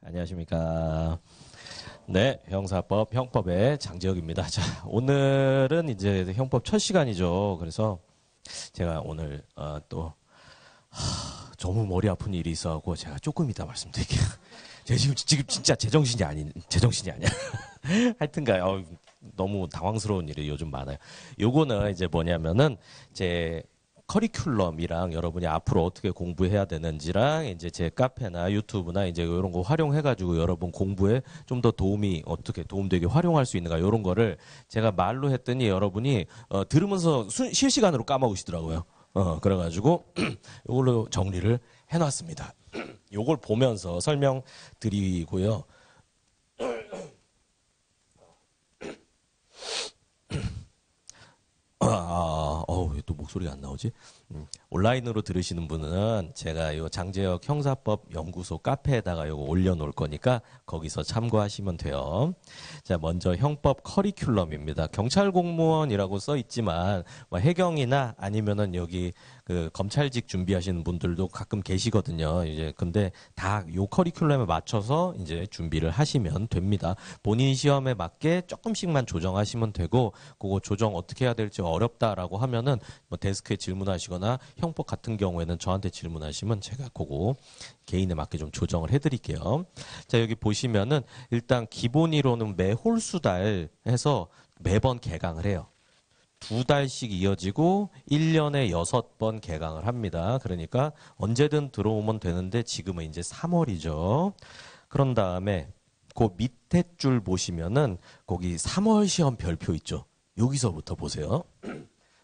안녕하십니까. 네, 형사법, 형법의 장지혁입니다. 자, 오늘은 이제 형법 첫 시간이죠. 그래서 제가 오늘 너무 머리 아픈 일이 있어갖고 제가 조금 이따 말씀드릴게요. 제가 지금 진짜 제정신이 아니야. 하여튼가요. 너무 당황스러운 일이 요즘 많아요. 요거는 이제 뭐냐면은 제 커리큘럼이랑 여러분이 앞으로 어떻게 공부해야 되는지랑 이제 제 카페나 유튜브나 이제 이런 거 활용해가지고 여러분 공부에 좀 더 어떻게 도움되게 활용할 수 있는가 이런 거를 제가 말로 했더니 여러분이 들으면서 실시간으로 까먹으시더라고요. 그래가지고 이걸로 정리를 해놨습니다. 요걸 보면서 설명드리고요. 왜 또 목소리가 안 나오지? 온라인으로 들으시는 분은 제가 요 장재혁 형사법 연구소 카페에다가 요거 올려놓을 거니까 거기서 참고하시면 돼요. 자, 먼저 형법 커리큘럼입니다. 경찰 공무원이라고 써 있지만 뭐 해경이나 아니면은 여기 그 검찰직 준비하시는 분들도 가끔 계시거든요. 이제 근데 다 요 커리큘럼에 맞춰서 이제 준비를 하시면 됩니다. 본인 시험에 맞게 조금씩만 조정하시면 되고 그거 조정 어떻게 해야 될지 어렵다라고 하면은 뭐 데스크에 질문하시거나 형법 같은 경우에는 저한테 질문하시면 제가 그거 개인에 맞게 좀 조정을 해드릴게요. 자, 여기 보시면은 일단 기본이론은 매 홀수달 해서 매번 개강을 해요. 2달씩 이어지고 1년에 6번 개강을 합니다. 그러니까 언제든 들어오면 되는데 지금은 이제 3월이죠. 그런 다음에 그 밑에 줄 보시면은 거기 3월 시험 별표 있죠. 여기서부터 보세요.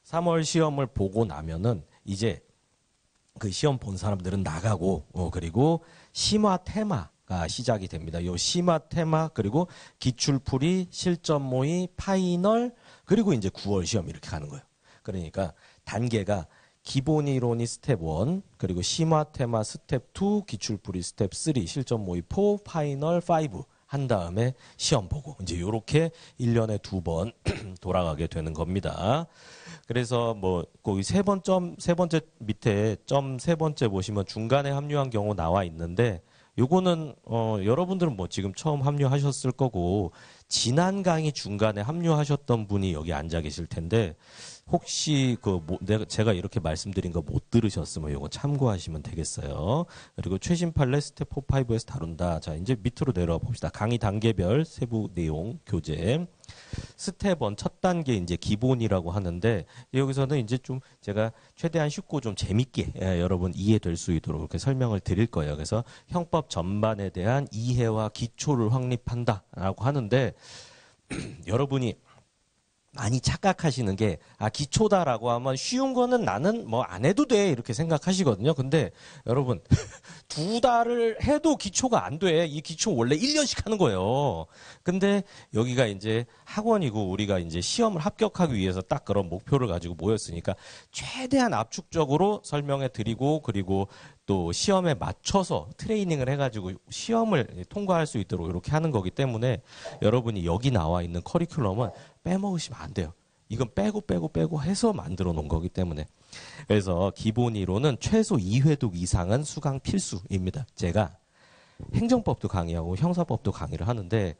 3월 시험을 보고 나면은 이제 그 시험 본 사람들은 나가고 그리고 심화 테마가 시작이 됩니다. 요 심화 테마 그리고 기출풀이, 실전 모의, 파이널 그리고 이제 9월 시험 이렇게 가는 거예요. 그러니까 단계가 기본 이론이 스텝 1, 그리고 심화 테마 스텝 2, 기출풀이 스텝 3, 실전 모의 4, 파이널 5 한 다음에 시험 보고 이제 요렇게 1년에 2번 돌아가게 되는 겁니다. 그래서 뭐 거기 세 번째 밑에 점 세 번째 보시면 중간에 합류한 경우 나와 있는데 요거는 여러분들은 뭐 지금 처음 합류하셨을 거고 지난 강의 중간에 합류하셨던 분이 여기 앉아 계실 텐데 혹시 제가 이렇게 말씀드린 거 못 들으셨으면 요거 참고하시면 되겠어요. 그리고 최신 판례 스텝 4, 5에서 다룬다. 자, 이제 밑으로 내려와 봅시다. 강의 단계별 세부 내용 교재. 스텝 1 첫 단계 이제 기본이라고 하는데 여기서는 이제 좀 제가 최대한 쉽고 좀 재밌게 여러분 이해될 수 있도록 이렇게 설명을 드릴 거예요. 그래서 형법 전반에 대한 이해와 기초를 확립한다라고 하는데 여러분이 많이 착각하시는 게 기초다라고 하면 쉬운 거는 나는 뭐 안 해도 돼 이렇게 생각하시거든요. 근데 여러분 2달을 해도 기초가 안 돼. 이 기초 원래 1년씩 하는 거예요. 근데 여기가 이제 학원이고 우리가 이제 시험을 합격하기 위해서 딱 그런 목표를 가지고 모였으니까 최대한 압축적으로 설명해 드리고 그리고 또 시험에 맞춰서 트레이닝을 해가지고 시험을 통과할 수 있도록 이렇게 하는 거기 때문에 여러분이 여기 나와 있는 커리큘럼은 빼먹으시면 안 돼요. 이건 빼고 해서 만들어 놓은 거기 때문에. 그래서 기본 이론은 최소 2회독 이상은 수강 필수입니다. 제가 행정법도 강의하고 형사법도 강의를 하는데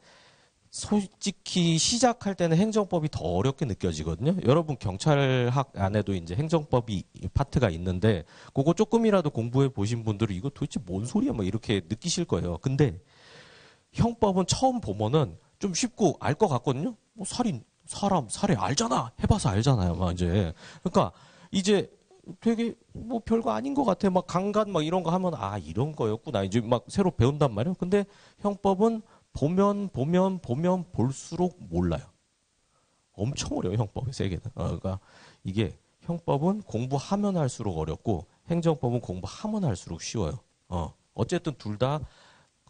솔직히 시작할 때는 행정법이 더 어렵게 느껴지거든요. 여러분 경찰학 안에도 이제 행정법이 파트가 있는데 그거 조금이라도 공부해 보신 분들은 이거 도대체 뭔 소리야 막 이렇게 느끼실 거예요. 근데 형법은 처음 보면은 좀 쉽고 알 것 같거든요. 뭐 사람 살해 알잖아. 해봐서 알잖아요. 막 이제 그러니까 이제 되게 뭐 별거 아닌 것 같아. 막 강간 막 이런 거 하면 이런 거였구나. 이제 막 새로 배운단 말이에요. 근데 형법은 보면 볼수록 몰라요. 엄청 어려워요. 형법의 세계는. 그러니까 이게 형법은 공부하면 할수록 어렵고 행정법은 공부하면 할수록 쉬워요. 어쨌든 둘 다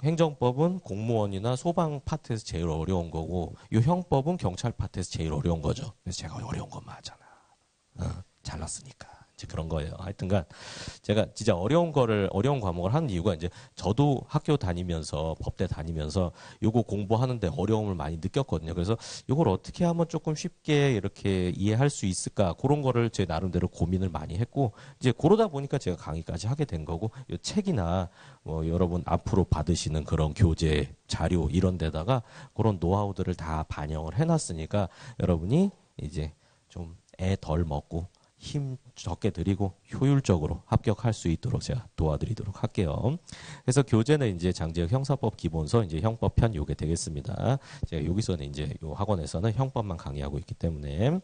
행정법은 공무원이나 소방 파트에서 제일 어려운 거고 이 형법은 경찰 파트에서 제일 어려운 거죠. 그래서 제가 어려운 것만 하잖아. 잘났으니까. 이제 그런 거예요. 하여튼간 제가 진짜 어려운 과목을 하는 이유가 이제 저도 학교 다니면서 법대 다니면서 요거 공부하는데 어려움을 많이 느꼈거든요. 그래서 요걸 어떻게 하면 조금 쉽게 이렇게 이해할 수 있을까 그런 거를 제 나름대로 고민을 많이 했고 이제 그러다 보니까 제가 강의까지 하게 된 거고 요 책이나 뭐 여러분 앞으로 받으시는 그런 교재 자료 이런 데다가 그런 노하우들을 다 반영을 해놨으니까 여러분이 이제 좀 애 덜 먹고 힘 적게 들이고 효율적으로 합격할 수 있도록 제가 도와드리도록 할게요. 그래서 교재는 이제 장제혁 형사법 기본서 이제 형법편 요게 되겠습니다. 제가 여기서는 이제 요 학원에서는 형법만 강의하고 있기 때문에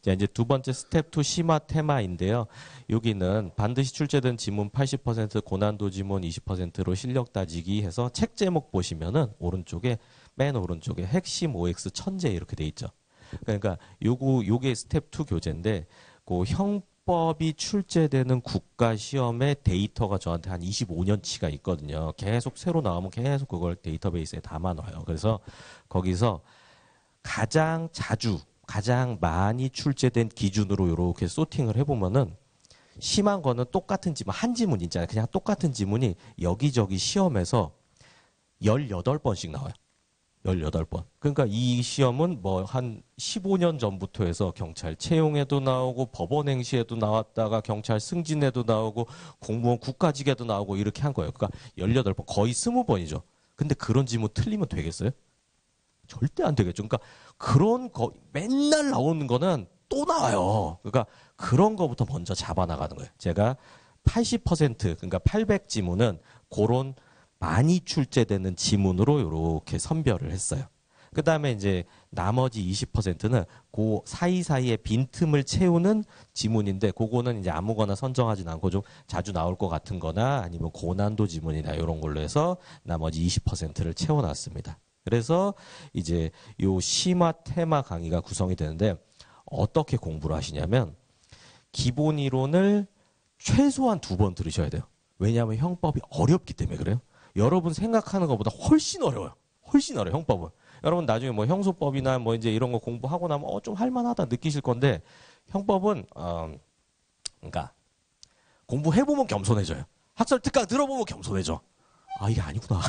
자 이제 두 번째 스텝 2 심화 테마인데요. 여기는 반드시 출제된 지문 80% 고난도 지문 20%로 실력 따지기 해서 책 제목 보시면은 오른쪽에 맨 오른쪽에 핵심 OX 천재 이렇게 돼 있죠. 그러니까 요게 스텝 2 교재인데 그 형법이 출제되는 국가 시험의 데이터가 저한테 한 25년치가 있거든요. 계속 새로 나오면 계속 그걸 데이터베이스에 담아놔요. 그래서 거기서 가장 자주, 가장 많이 출제된 기준으로 이렇게 소팅을 해보면은 심한 거는 똑같은 지문, 한 지문 있잖아요. 그냥 똑같은 지문이 여기저기 시험에서 18번씩 나와요. 18번. 그러니까 이 시험은 뭐 한 15년 전부터 해서 경찰 채용에도 나오고 법원 행시에도 나왔다가 경찰 승진에도 나오고 공무원 국가직에도 나오고 이렇게 한 거예요. 그러니까 18번, 거의 20번이죠. 근데 그런 지문 틀리면 되겠어요? 절대 안 되겠죠. 그러니까 그런 거 맨날 나오는 거는 또 나와요. 그러니까 그런 거부터 먼저 잡아나가는 거예요. 제가 80% 그러니까 800지문은 그런 많이 출제되는 지문으로 이렇게 선별을 했어요. 그 다음에 이제 나머지 20%는 그 사이사이에 빈틈을 채우는 지문인데 그거는 이제 아무거나 선정하진 않고 좀 자주 나올 것 같은 거나 아니면 고난도 지문이나 이런 걸로 해서 나머지 20%를 채워놨습니다. 그래서 이제 요 심화 테마 강의가 구성이 되는데 어떻게 공부를 하시냐면 기본 이론을 최소한 2번 들으셔야 돼요. 왜냐하면 형법이 어렵기 때문에 그래요. 여러분 생각하는 것보다 훨씬 어려워요. 훨씬 어려워요, 형법은. 여러분 나중에 뭐 형소법이나 뭐 이제 이런 거 공부하고 나면 좀 할만하다 느끼실 건데 형법은 그러니까 공부해보면 겸손해져요. 학설 특강 들어보면 겸손해져. 아 이게 아니구나.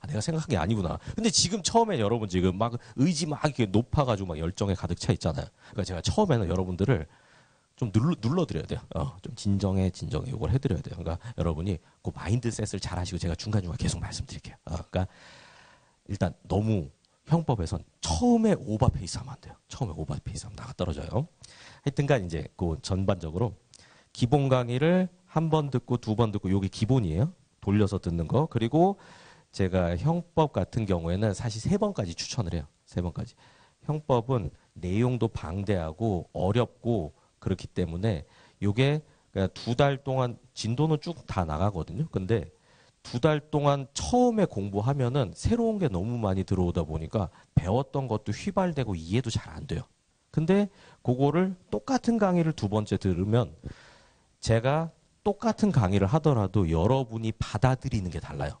내가 생각한 게 아니구나. 근데 지금 처음에 여러분 지금 막 의지 막 이렇게 높아가지고 막 열정에 가득 차 있잖아요. 그러니까 제가 처음에는 여러분들을 좀 눌러드려야 돼요. 좀 진정해 이걸 해드려야 돼요. 그러니까 여러분이 그 마인드셋을 잘 하시고 제가 중간중간 계속 말씀드릴게요. 그러니까 일단 너무 형법에선 처음에 오버페이스 하면 안 돼요. 처음에 오버페이스 하면 나가 떨어져요. 하여튼간 이제 그 전반적으로 기본 강의를 한 번 듣고 2번 듣고 요게 기본이에요. 돌려서 듣는 거. 그리고 제가 형법 같은 경우에는 사실 3번까지 추천을 해요. 3번까지. 형법은 내용도 방대하고 어렵고 그렇기 때문에 요게 그냥 2달 동안 진도는 쭉 다 나가거든요. 근데 2달 동안 처음에 공부하면은 새로운 게 너무 많이 들어오다 보니까 배웠던 것도 휘발되고 이해도 잘 안 돼요. 근데 그거를 똑같은 강의를 2번째 들으면 제가 똑같은 강의를 하더라도 여러분이 받아들이는 게 달라요.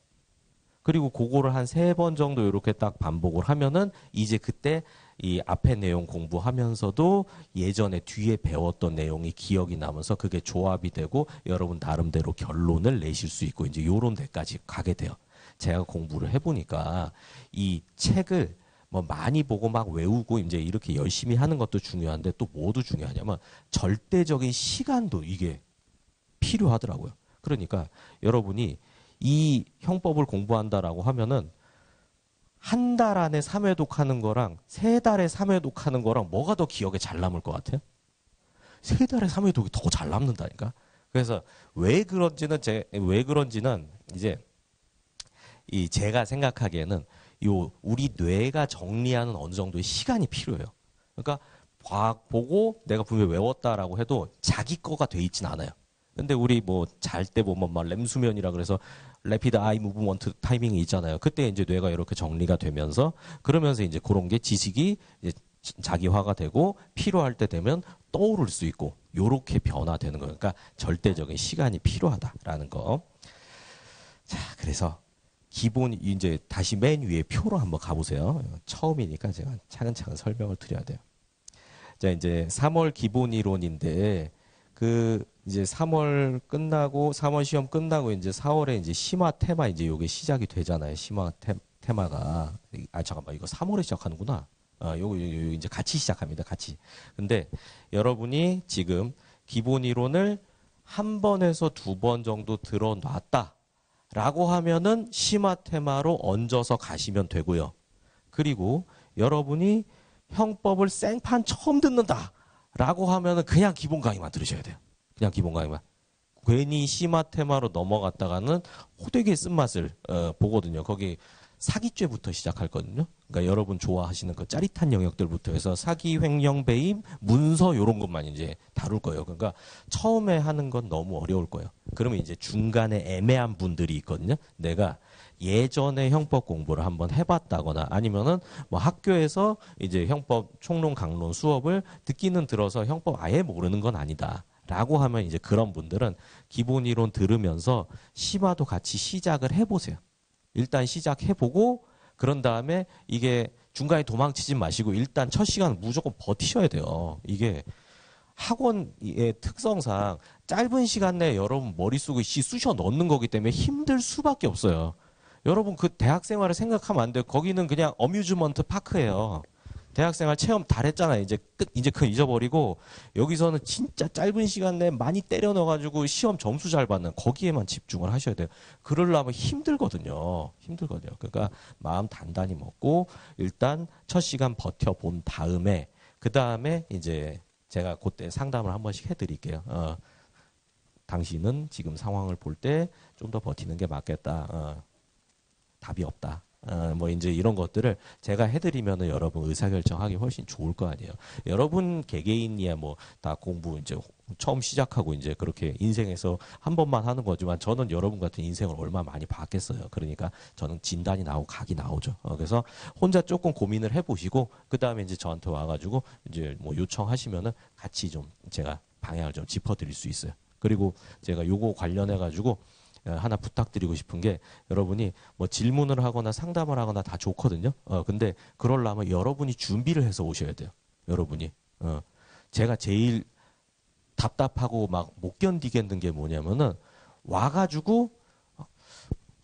그리고 그거를 한 3번 정도 이렇게 딱 반복을 하면은 이제 그때 이 앞에 내용 공부하면서도 예전에 뒤에 배웠던 내용이 기억이 나면서 그게 조합이 되고 여러분 나름대로 결론을 내실 수 있고 이제 요런 데까지 가게 돼요. 제가 공부를 해보니까 이 책을 뭐 많이 보고 막 외우고 이제 이렇게 열심히 하는 것도 중요한데 또 뭐도 중요하냐면 절대적인 시간도 이게 필요하더라고요. 그러니까 여러분이 이 형법을 공부한다라고 하면은 한 달 안에 3회독 하는 거랑 3달에 3회독 하는 거랑 뭐가 더 기억에 잘 남을 것 같아요? 3달에 3회독이 더 잘 남는다니까. 그래서 왜 그런지는 이제 이 제가 생각하기에는 요 우리 뇌가 정리하는 어느 정도의 시간이 필요해요. 그러니까 과학 보고 내가 분명히 외웠다라고 해도 자기 거가 돼 있진 않아요. 근데 우리 뭐 잘 때 보면 막 렘수면이라 그래서 래피드 아이 무브먼트 타이밍이 있잖아요. 그때 이제 뇌가 이렇게 정리가 되면서 그러면서 이제 그런 게 지식이 이제 자기화가 되고 필요할 때 되면 떠오를 수 있고 요렇게 변화되는 거예요. 그러니까 절대적인 시간이 필요하다라는 거. 자, 그래서 기본 이제 다시 맨 위에 표로 한번 가보세요. 처음이니까 제가 차근차근 설명을 드려야 돼요. 자, 이제 3월 기본 이론인데 이제 3월 끝나고 3월 시험 끝나고 이제 4월에 이제 심화 테마 이제 요게 시작이 되잖아요. 심화 테마가 잠깐만 이거 3월에 시작하는구나. 요거 이제 같이 시작합니다. 같이. 근데 여러분이 지금 기본 이론을 한 번에서 두 번 정도 들어놨다라고 하면은 심화 테마로 얹어서 가시면 되고요. 그리고 여러분이 형법을 생판 처음 듣는다라고 하면은 그냥 기본 강의만 들으셔야 돼요. 그냥 기본 강의만. 괜히 심화 테마로 넘어갔다가는 호되게 쓴맛을 보거든요. 거기 사기죄부터 시작할 거든요. 그러니까 여러분 좋아하시는 그 짜릿한 영역들부터 해서 사기, 횡령, 배임, 문서 이런 것만 이제 다룰 거예요. 그러니까 처음에 하는 건 너무 어려울 거예요. 그러면 이제 중간에 애매한 분들이 있거든요. 내가 예전에 형법 공부를 한번 해봤다거나 아니면은 뭐 학교에서 이제 형법 총론 강론 수업을 듣기는 들어서 형법 아예 모르는 건 아니다. 라고 하면 이제 그런 분들은 기본 이론 들으면서 심화도 같이 시작을 해보세요. 일단 시작해보고 그런 다음에 이게 중간에 도망치지 마시고 일단 첫 시간은 무조건 버티셔야 돼요. 이게 학원의 특성상 짧은 시간 내에 여러분 머릿속에 쑤셔 넣는 거기 때문에 힘들 수밖에 없어요. 여러분 그 대학 생활을 생각하면 안 돼요. 거기는 그냥 어뮤즈먼트 파크예요. 대학생활 체험 다 했잖아요. 이제 이제 그거 잊어버리고 여기서는 진짜 짧은 시간 내에 많이 때려 넣어가지고 시험 점수 잘 받는 거기에만 집중을 하셔야 돼요. 그러려면 힘들거든요. 힘들거든요. 그러니까 마음 단단히 먹고 일단 첫 시간 버텨본 다음에 그 다음에 이제 제가 그때 상담을 한 번씩 해드릴게요. 당신은 지금 상황을 볼 때 좀 더 버티는 게 맞겠다. 답이 없다. 뭐 이제 이런 것들을 제가 해드리면은 여러분 의사결정하기 훨씬 좋을 거 아니에요. 여러분 개개인이야 뭐 다 공부 이제 처음 시작하고 이제 그렇게 인생에서 한 번만 하는 거지만 저는 여러분 같은 인생을 얼마나 많이 봤겠어요. 그러니까 저는 진단이 나오고 각이 나오죠. 그래서 혼자 조금 고민을 해보시고 그 다음에 이제 저한테 와가지고 이제 뭐 요청하시면은 같이 좀 제가 방향을 좀 짚어드릴 수 있어요. 그리고 제가 요거 관련해가지고 하나 부탁드리고 싶은 게 여러분이 뭐 질문을 하거나 상담을 하거나 다 좋거든요. 근데 그러려면 여러분이 준비를 해서 오셔야 돼요. 여러분이. 제가 제일 답답하고 막 못 견디겠는 게 뭐냐면은 와가지고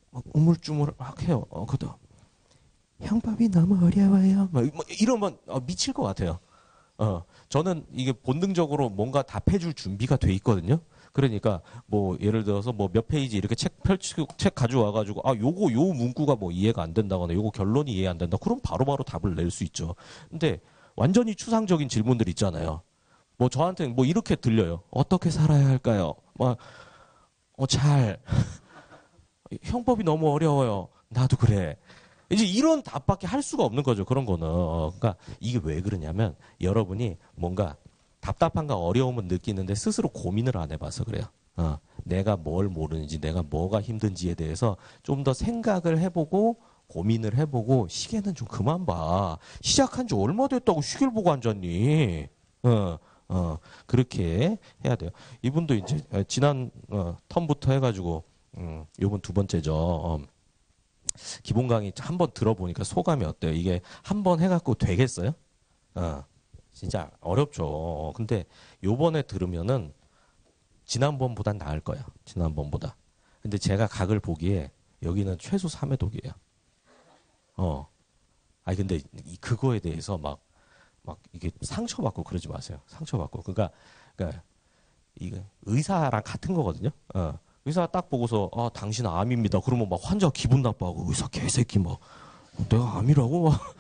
막 우물쭈물 막 해요. 그다 형법이 너무 어려워요. 뭐 이러면 미칠 것 같아요. 저는 이게 본능적으로 뭔가 답해줄 준비가 돼 있거든요. 그러니까 뭐 예를 들어서 뭐 몇 페이지 이렇게 책 펼치고 책 가져와 가지고 요거 요 문구가 뭐 이해가 안 된다거나 요거 결론이 이해 안 된다. 그럼 바로바로 답을 낼 수 있죠. 근데 완전히 추상적인 질문들 있잖아요. 뭐 저한테는 뭐 이렇게 들려요. 어떻게 살아야 할까요? 막 잘 형법이 너무 어려워요. 나도 그래. 이제 이런 답밖에 할 수가 없는 거죠. 그런 거는. 그러니까 이게 왜 그러냐면 여러분이 뭔가 답답한가 어려움을 느끼는데 스스로 고민을 안 해봐서 그래요. 내가 뭘 모르는지, 내가 뭐가 힘든지에 대해서 좀 더 생각을 해보고 고민을 해보고 시계는 좀 그만 봐. 시작한 지 얼마 됐다고 시계를 보고 앉았니? 그렇게 해야 돼요. 이분도 이제 지난 텀부터 해가지고 이번 두 번째죠. 기본 강의 한 번 들어보니까 소감이 어때요? 이게 한 번 해갖고 되겠어요? 진짜 어렵죠. 근데 요번에 들으면은 지난번보단 나을 거예요. 지난번보다. 근데 제가 각을 보기에 여기는 최소 3회 독이에요. 근데 그거에 대해서 막 이게 상처받고 그러지 마세요. 상처받고. 그러니까 이게 의사랑 같은 거거든요. 의사 딱 보고서 당신 암입니다. 그러면 막 환자 기분 나빠하고 의사 개새끼 막 내가 암이라고 막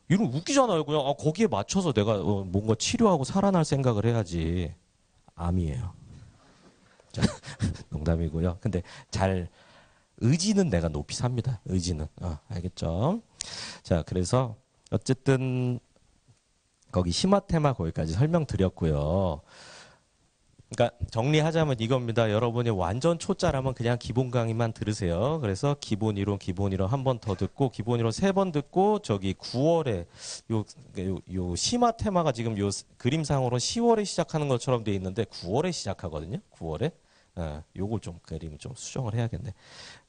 이러면 웃기잖아요. 그냥 거기에 맞춰서 내가 뭔가 치료하고 살아날 생각을 해야지. 암이에요. 자, 농담이고요. 근데 의지는 내가 높이 삽니다. 의지는. 알겠죠? 자, 그래서 어쨌든 거기 심화 테마 거기까지 설명드렸고요. 그러니까 정리하자면 이겁니다. 여러분이 완전 초짜라면 그냥 기본 강의만 들으세요. 그래서 기본 이론 한 번 더 듣고 기본 이론 3번 듣고 저기 9월에 요 심화 테마가 지금 요 그림상으로 10월에 시작하는 것처럼 돼 있는데 9월에 시작하거든요. 9월에. 요걸 좀 그림을 좀 수정을 해야겠네.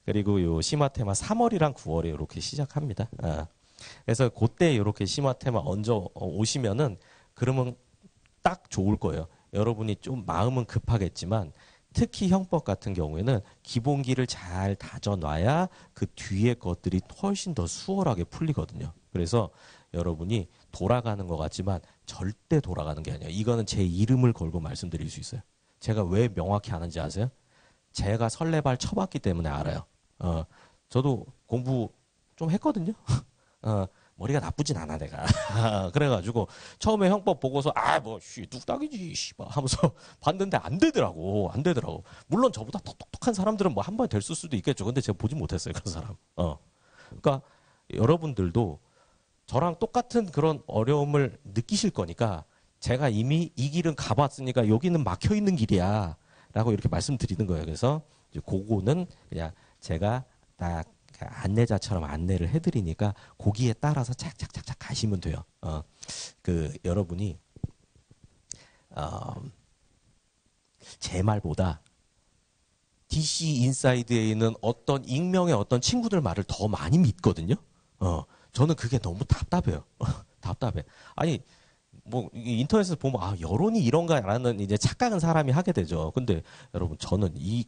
그리고 요 심화 테마 3월이랑 9월에 이렇게 시작합니다. 그래서 그때 이렇게 심화 테마 얹어 오시면은 그러면 딱 좋을 거예요. 여러분이 좀 마음은 급하겠지만 특히 형법 같은 경우에는 기본기를 잘 다져놔야 그 뒤에 것들이 훨씬 더 수월하게 풀리거든요. 그래서 여러분이 돌아가는 것 같지만 절대 돌아가는 게 아니에요. 이거는 제 이름을 걸고 말씀드릴 수 있어요. 제가 왜 명확히 아는지 아세요? 제가 설레발 쳐봤기 때문에 알아요. 저도 공부 좀 했거든요. 머리가 나쁘진 않아 내가. 그래가지고 처음에 형법 보고서 뚝딱이지 씨발 하면서 봤는데 안 되더라고. 물론 저보다 더 똑똑한 사람들은 뭐 한 번에 될 수도 있겠죠. 근데 제가 보진 못했어요 그 사람. 그러니까 여러분들도 저랑 똑같은 그런 어려움을 느끼실 거니까 제가 이미 이 길은 가봤으니까 여기는 막혀 있는 길이야 라고 이렇게 말씀드리는 거예요. 그래서 이제 그거는 그냥 제가 딱 안내자처럼 안내를 해드리니까 거기에 따라서 착착착착 가시면 돼요. 여러분이 제 말보다 DC 인사이드에 있는 어떤 익명의 어떤 친구들 말을 더 많이 믿거든요. 저는 그게 너무 답답해요. 답답해. 아니 뭐 인터넷에서 보면 여론이 이런가라는 이제 착각은 사람이 하게 되죠. 근데 여러분 저는 이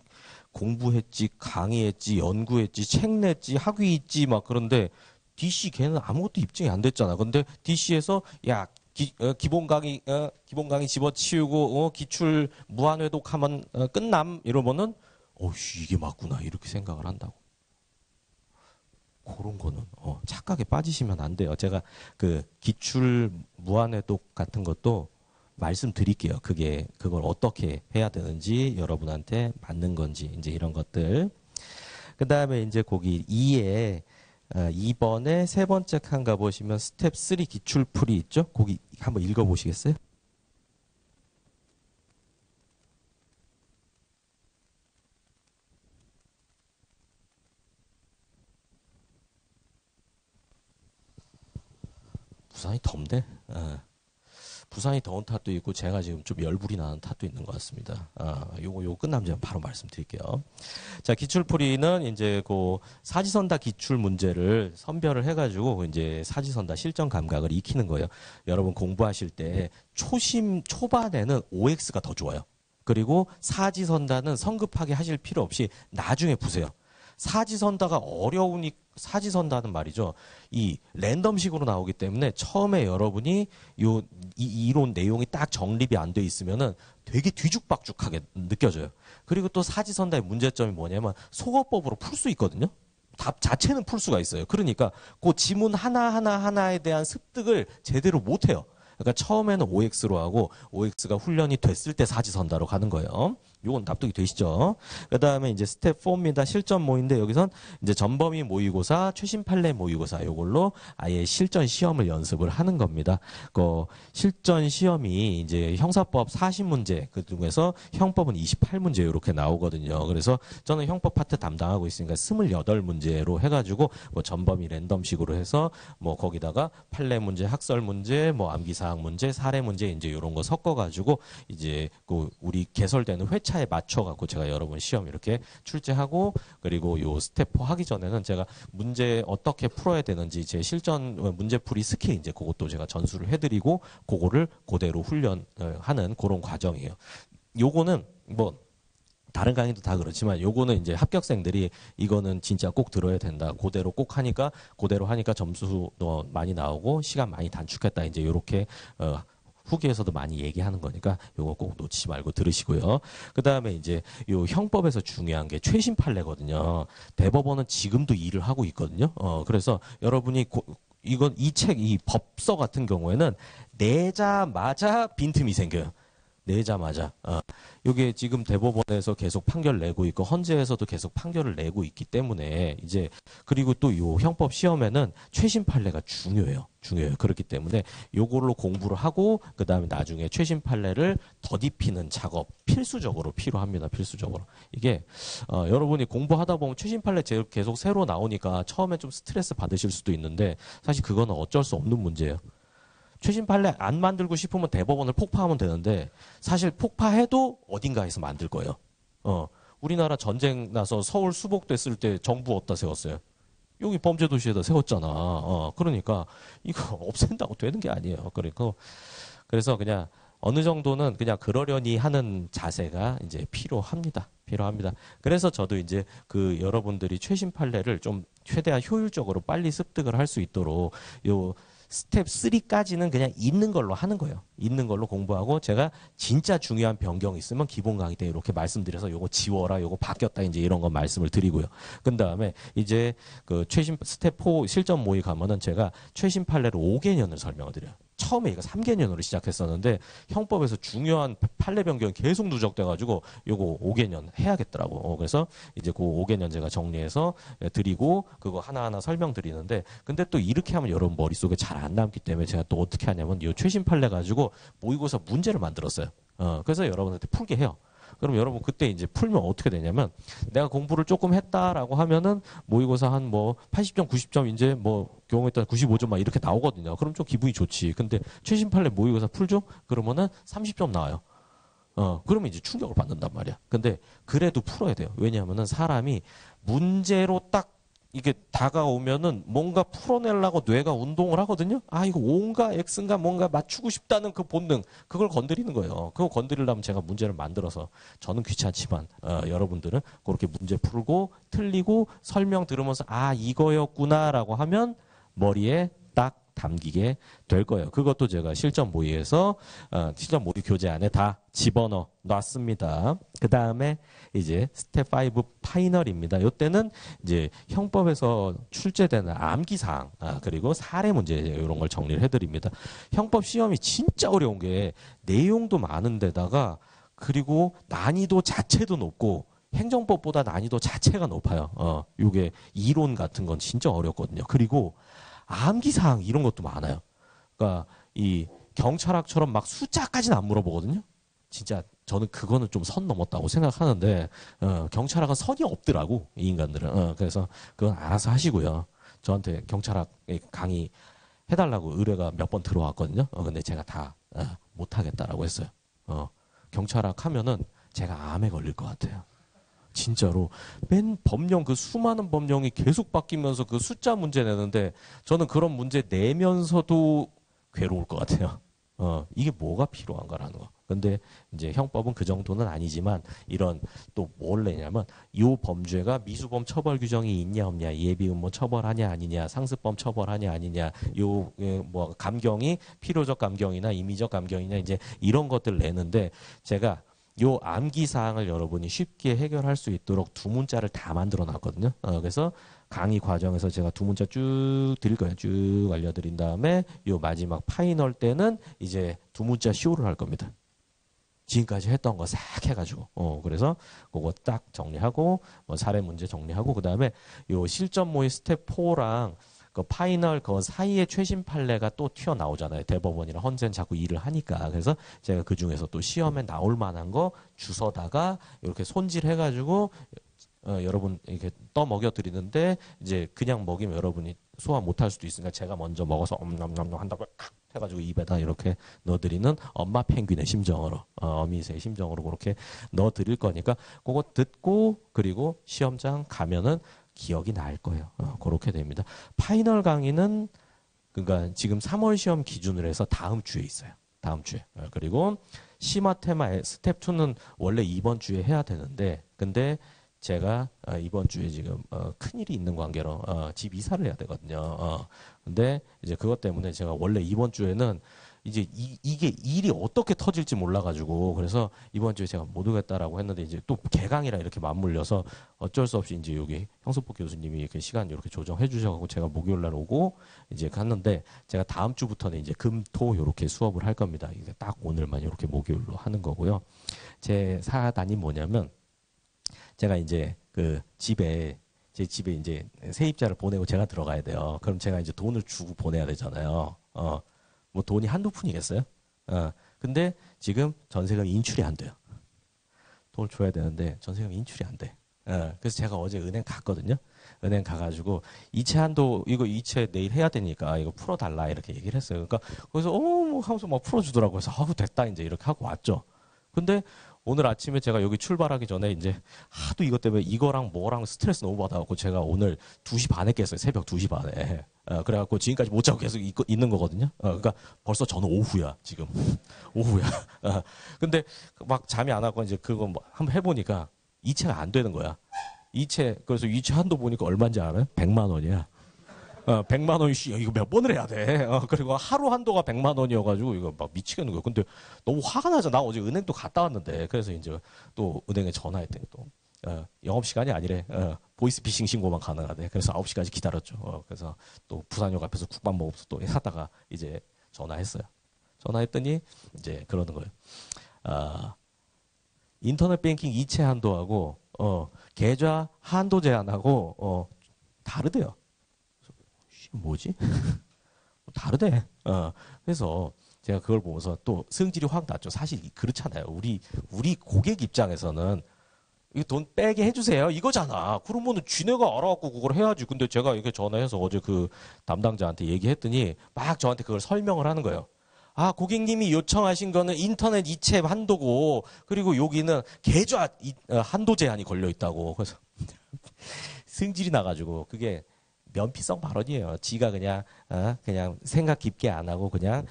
공부했지, 강의했지, 연구했지, 책 냈지, 학위 있지 막 그런데 DC 걔는 아무것도 입증이 안 됐잖아. 근데 DC에서 기본 강의 집어치우고 기출 무한 회독하면 끝남 이러면은 이게 맞구나 이렇게 생각을 한다고. 그런 거는 착각에 빠지시면 안 돼요. 제가 그 기출 무한회독 같은 것도 말씀드릴게요. 그걸 어떻게 해야 되는지 여러분한테 맞는 건지 이제 이런 것들. 그 다음에 이제 거기 2에 2번에 세 번째 칸 가보시면 스텝 3 기출풀이 있죠? 거기 한번 읽어보시겠어요? 부산이 덥네. 부산이 더운 탓도 있고 제가 지금 좀 열불이 나는 탓도 있는 것 같습니다. 요거 끝나면 제가 바로 말씀드릴게요. 자, 기출풀이는 이제 그 사지선다 기출 문제를 선별을 해가지고 이제 사지선다 실전 감각을 익히는 거예요. 여러분 공부하실 때 초반에는 OX가 더 좋아요. 그리고 사지선다는 성급하게 하실 필요 없이 나중에 보세요. 사지선다가 어려우니 사지선다는 말이죠. 이 랜덤식으로 나오기 때문에 처음에 여러분이 이 이론 내용이 딱 정립이 안 돼 있으면은 되게 뒤죽박죽하게 느껴져요. 그리고 또 사지선다의 문제점이 뭐냐면 속어법으로 풀 수 있거든요. 답 자체는 풀 수가 있어요. 그러니까 그 지문 하나하나에 대한 습득을 제대로 못 해요. 그러니까 처음에는 OX로 하고 OX가 훈련이 됐을 때 사지선다로 가는 거예요. 요건 납득이 되시죠? 그 다음에 이제 스텝 4입니다. 실전 모의인데 여기선 이제 전범위 모의고사, 최신 판례 모의고사 요걸로 아예 실전 시험을 연습을 하는 겁니다. 그 실전 시험이 이제 형사법 40문제, 그 중에서 형법은 28문제 이렇게 나오거든요. 그래서 저는 형법 파트 담당하고 있으니까 28문제로 해가지고 뭐 전범위 랜덤식으로 해서 뭐 거기다가 판례 문제, 학설 문제, 뭐 암기사항 문제, 사례 문제 이제 이런 거 섞어가지고 이제 그 우리 개설되는 회차에 맞춰갖고 제가 여러분 시험 이렇게 출제하고 그리고 요 스텝 4 하기 전에는 제가 문제 어떻게 풀어야 되는지 제 실전 문제풀이 스킬 이제 그것도 제가 전수를 해드리고 그거를 그대로 훈련하는 그런 과정이에요. 요거는 뭐 다른 강의도 다 그렇지만 요거는 이제 합격생들이 이거는 진짜 꼭 들어야 된다. 그대로 꼭 하니까 그대로 하니까 점수도 많이 나오고 시간 많이 단축했다. 이제 요렇게 후기에서도 많이 얘기하는 거니까 요거 꼭 놓치지 말고 들으시고요. 그 다음에 이제 요 형법에서 중요한 게 최신 판례거든요. 대법원은 지금도 일을 하고 있거든요. 그래서 여러분이 이 법서 같은 경우에는 내자마자 빈틈이 생겨요. 내자마자. 이게 지금 대법원에서 계속 판결 내고 있고 헌재에서도 계속 판결을 내고 있기 때문에 이제 그리고 또 요 형법 시험에는 최신 판례가 중요해요. 그렇기 때문에 요걸로 공부를 하고 그다음에 나중에 최신 판례를 덧입히는 작업 필수적으로 필요합니다. 필수적으로. 이게 여러분이 공부하다 보면 최신 판례 계속 새로 나오니까 처음에 좀 스트레스 받으실 수도 있는데 사실 그거는 어쩔 수 없는 문제예요. 최신 판례 안 만들고 싶으면 대법원을 폭파하면 되는데 사실 폭파해도 어딘가에서 만들 거예요. 우리나라 전쟁 나서 서울 수복됐을 때 정부 어디다 세웠어요? 여기 범죄도시에다 세웠잖아. 그러니까 이거 없앤다고 되는 게 아니에요. 그래서 그냥 어느 정도는 그냥 그러려니 하는 자세가 이제 필요합니다. 필요합니다. 그래서 저도 이제 그 여러분들이 최신 판례를 좀 최대한 효율적으로 빨리 습득을 할 수 있도록 요 스텝 3까지는 그냥 있는 걸로 하는 거예요. 있는 걸로 공부하고 제가 진짜 중요한 변경이 있으면 기본 강의 때 이렇게 말씀드려서 요거 지워라, 요거 바뀌었다 이제 이런 거 말씀을 드리고요. 그 다음에 이제 그 최신 스텝 4 실전 모의 가면은 제가 최신 판례로 5개년을 설명을 드려요. 처음에 이거 3개년으로 시작했었는데 형법에서 중요한 판례 변경이 계속 누적돼가지고 요거 5개년 해야겠더라고. 그래서 이제 그 5개년 제가 정리해서 드리고 그거 하나하나 설명드리는데 근데 또 이렇게 하면 여러분 머릿속에 잘 안 남기 때문에 제가 또 어떻게 하냐면 이 최신 판례 가지고 모의고사 문제를 만들었어요. 그래서 여러분한테 풀게 해요. 그럼 여러분 그때 이제 풀면 어떻게 되냐면 내가 공부를 조금 했다라고 하면은 모의고사 한 뭐 80점, 90점 이제 뭐 경우에 따라 95점 막 이렇게 나오거든요. 그럼 좀 기분이 좋지. 근데 최신 판례 모의고사 풀죠? 그러면은 30점 나와요. 그러면 이제 충격을 받는단 말이야. 근데 그래도 풀어야 돼요. 왜냐하면은 사람이 문제로 딱 이게 다가오면은 뭔가 풀어내려고 뇌가 운동을 하거든요. 아, 이거 O인가 X인가 뭔가 맞추고 싶다는 그 본능, 그걸 건드리는 거예요. 그거 건드리려면 제가 문제를 만들어서 저는 귀찮지만 여러분들은 그렇게 문제 풀고 틀리고 설명 들으면서 아, 이거였구나라고 하면 머리에 딱 담기게 될 거예요. 그것도 제가 실전 모의에서 실전 모의 교재 안에 다 집어넣어 놨습니다. 그 다음에 이제 스텝 5 파이널입니다. 이때는 이제 형법에서 출제되는 암기사항 그리고 사례 문제 이런 걸 정리를 해드립니다. 형법 시험이 진짜 어려운 게 내용도 많은데다가 그리고 난이도 자체도 높고 행정법보다 난이도 자체가 높아요. 이게 이론 같은 건 진짜 어렵거든요. 그리고 암기사항 이런 것도 많아요. 그러니까 이 경찰학처럼 막 숫자까지는 안 물어보거든요. 진짜 저는 그거는 좀 선 넘었다고 생각하는데 경찰학은 선이 없더라고 이 인간들은. 그래서 그건 알아서 하시고요. 저한테 경찰학 강의 해달라고 의뢰가 몇 번 들어왔거든요. 근데 제가 다 못하겠다라고 했어요. 경찰학 하면은 제가 암에 걸릴 것 같아요. 진짜로 맨 법령 그 수많은 법령이 계속 바뀌면서 그 숫자 문제 내는데 저는 그런 문제 내면서도 괴로울 것 같아요. 이게 뭐가 필요한가라는 거. 근데 이제 형법은 그 정도는 아니지만 이런 또 뭘 내냐면 요 범죄가 미수범 처벌 규정이 있냐 없냐, 예비음모 처벌하냐 아니냐, 상습범 처벌하냐 아니냐, 요 뭐 감경이 필요적 감경이나 임의적 감경이냐 이제 이런 것들 내는데 제가 요 암기 사항을 여러분이 쉽게 해결할 수 있도록 두 문자를 다 만들어 놨거든요. 그래서 강의 과정에서 제가 두 문자 쭉 드릴 거예요. 쭉 알려드린 다음에 요 마지막 파이널 때는 이제 두 문자 쇼를 할 겁니다. 지금까지 했던 거 싹 해가지고. 그래서 그거 딱 정리하고 뭐 사례 문제 정리하고 그 다음에 요 실전 모의 스텝 4랑 그 파이널 그 사이에 최신 판례가 또 튀어나오잖아요. 대법원이랑 헌재는 자꾸 일을 하니까. 그래서 제가 그 중에서 또 시험에 나올 만한 거 주워다가 이렇게 손질해가지고 여러분 이렇게 떠먹여 드리는데 이제 그냥 먹이면 여러분이 소화 못할 수도 있으니까 제가 먼저 먹어서 엄냠냠냠 한다고 해가지고 입에다 이렇게 넣어드리는 엄마 펭귄의 심정으로 어미새의 심정으로 그렇게 넣어드릴 거니까 그거 듣고 그리고 시험장 가면은 기억이 날 거예요. 그렇게 됩니다. 파이널 강의는 그러니까 지금 3월 시험 기준으로 해서 다음 주에 있어요. 다음 주에. 그리고 심화 테마 스텝 2는 원래 이번 주에 해야 되는데 근데 제가 이번 주에 지금 큰일이 있는 관계로 집 이사를 해야 되거든요. 근데 이제 그것 때문에 제가 원래 이번 주에는 이제 이게 일이 어떻게 터질지 몰라가지고 그래서 이번 주에 제가 못 오겠다라고 했는데 이제 또 개강이라 이렇게 맞물려서 어쩔 수 없이 이제 여기 형수법 교수님이 이렇게 시간 이렇게 조정해 주셔가지고 제가 목요일 날 오고 이제 갔는데 제가 다음 주부터는 이제 금, 토 이렇게 수업을 할 겁니다. 이게 딱 오늘만 이렇게 목요일로 하는 거고요. 제 사단이 뭐냐면 제가 이제 그 제 집에 이제 세입자를 보내고 제가 들어가야 돼요. 그럼 제가 이제 돈을 주고 보내야 되잖아요. 뭐 돈이 한두 푼이겠어요? 근데 지금 전세금 인출이 안 돼요. 돈을 줘야 되는데 전세금 인출이 안 돼. 그래서 제가 어제 은행 갔거든요. 은행 가가지고 이체 한도 이거 이체 내일 해야 되니까 이거 풀어달라 이렇게 얘기를 했어요. 그러니까 거기서 뭐 하면서 막 풀어주더라고요. 그래서 아우 됐다 이제 이렇게 하고 왔죠. 근데 오늘 아침에 제가 여기 출발하기 전에 이제 하도 이것 때문에 이거랑 뭐랑 스트레스 너무 받아갖고 제가 오늘 2시 반에 깼어요. 새벽 2시 반에. 그래갖고 지금까지 못 자고 계속 있는 거거든요. 그러니까 벌써 저는 오후야, 지금. 오후야. 근데 막 잠이 안 와고 이제 그거 뭐 한번 해보니까 이체가 안 되는 거야. 그래서 이체 한도 보니까 얼마인지 알아요? 100만 원이야. 100만 원이씨, 이거 몇 번을 해야 돼. 그리고 하루 한도가 100만 원이어가지고 이거 막 미치겠는 거예요. 근데 너무 화가 나죠. 나 어제 은행 또 갔다 왔는데. 그래서 이제 또 은행에 전화했더니 또, 영업시간이 아니래. 보이스피싱 신고만 가능하대. 그래서 9시까지 기다렸죠. 그래서 또 부산역 앞에서 국밥 먹으면서 또 하다가 이제 전화했어요. 전화했더니 이제 그러는 거예요. 인터넷 뱅킹 이체 한도하고, 계좌 한도 제한하고, 다르대요. 뭐지? 다르대. 그래서 제가 그걸 보면서 또 승질이 확 났죠. 사실 그렇잖아요. 우리 고객 입장에서는 이 돈 빼게 해주세요. 이거잖아. 그러면은 쥐네가 알아갖고 그걸 해야지. 근데 제가 이렇게 전화해서 어제 그 담당자한테 얘기했더니 막 저한테 그걸 설명을 하는 거예요. 고객님이 요청하신 거는 인터넷 이체 한도고, 그리고 여기는 계좌 한도 제한이 걸려 있다고. 그래서 승질이 나가지고 그게 면피성 발언이에요. 지가 그냥 생각 깊게 안 하고 그냥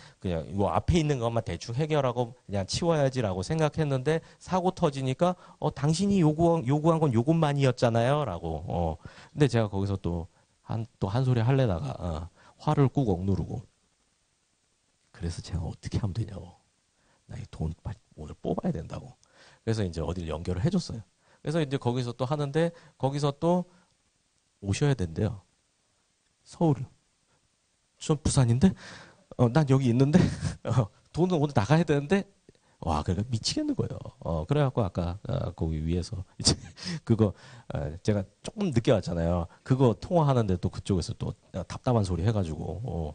뭐 앞에 있는 것만 대충 해결하고 그냥 치워야지라고 생각했는데 사고 터지니까 당신이 요구한 건 요것만이었잖아요라고. 근데 제가 거기서 또 한 소리 할래다가 화를 꾹 억누르고, 그래서 제가 어떻게 하면 되냐고. 나 이 돈 빨리 오늘 뽑아야 된다고. 그래서 이제 어디를 연결을 해줬어요. 그래서 이제 거기서 또 하는데 거기서 또 오셔야 된대요. 서울. 전 부산인데? 난 여기 있는데? 돈은 오늘 나가야 되는데? 와, 그러니까 미치겠는 거예요. 그래갖고 아까, 거기 위에서, 이제, 그거, 제가 조금 늦게 왔잖아요. 그거 통화하는데 또 그쪽에서 또 답답한 소리 해가지고,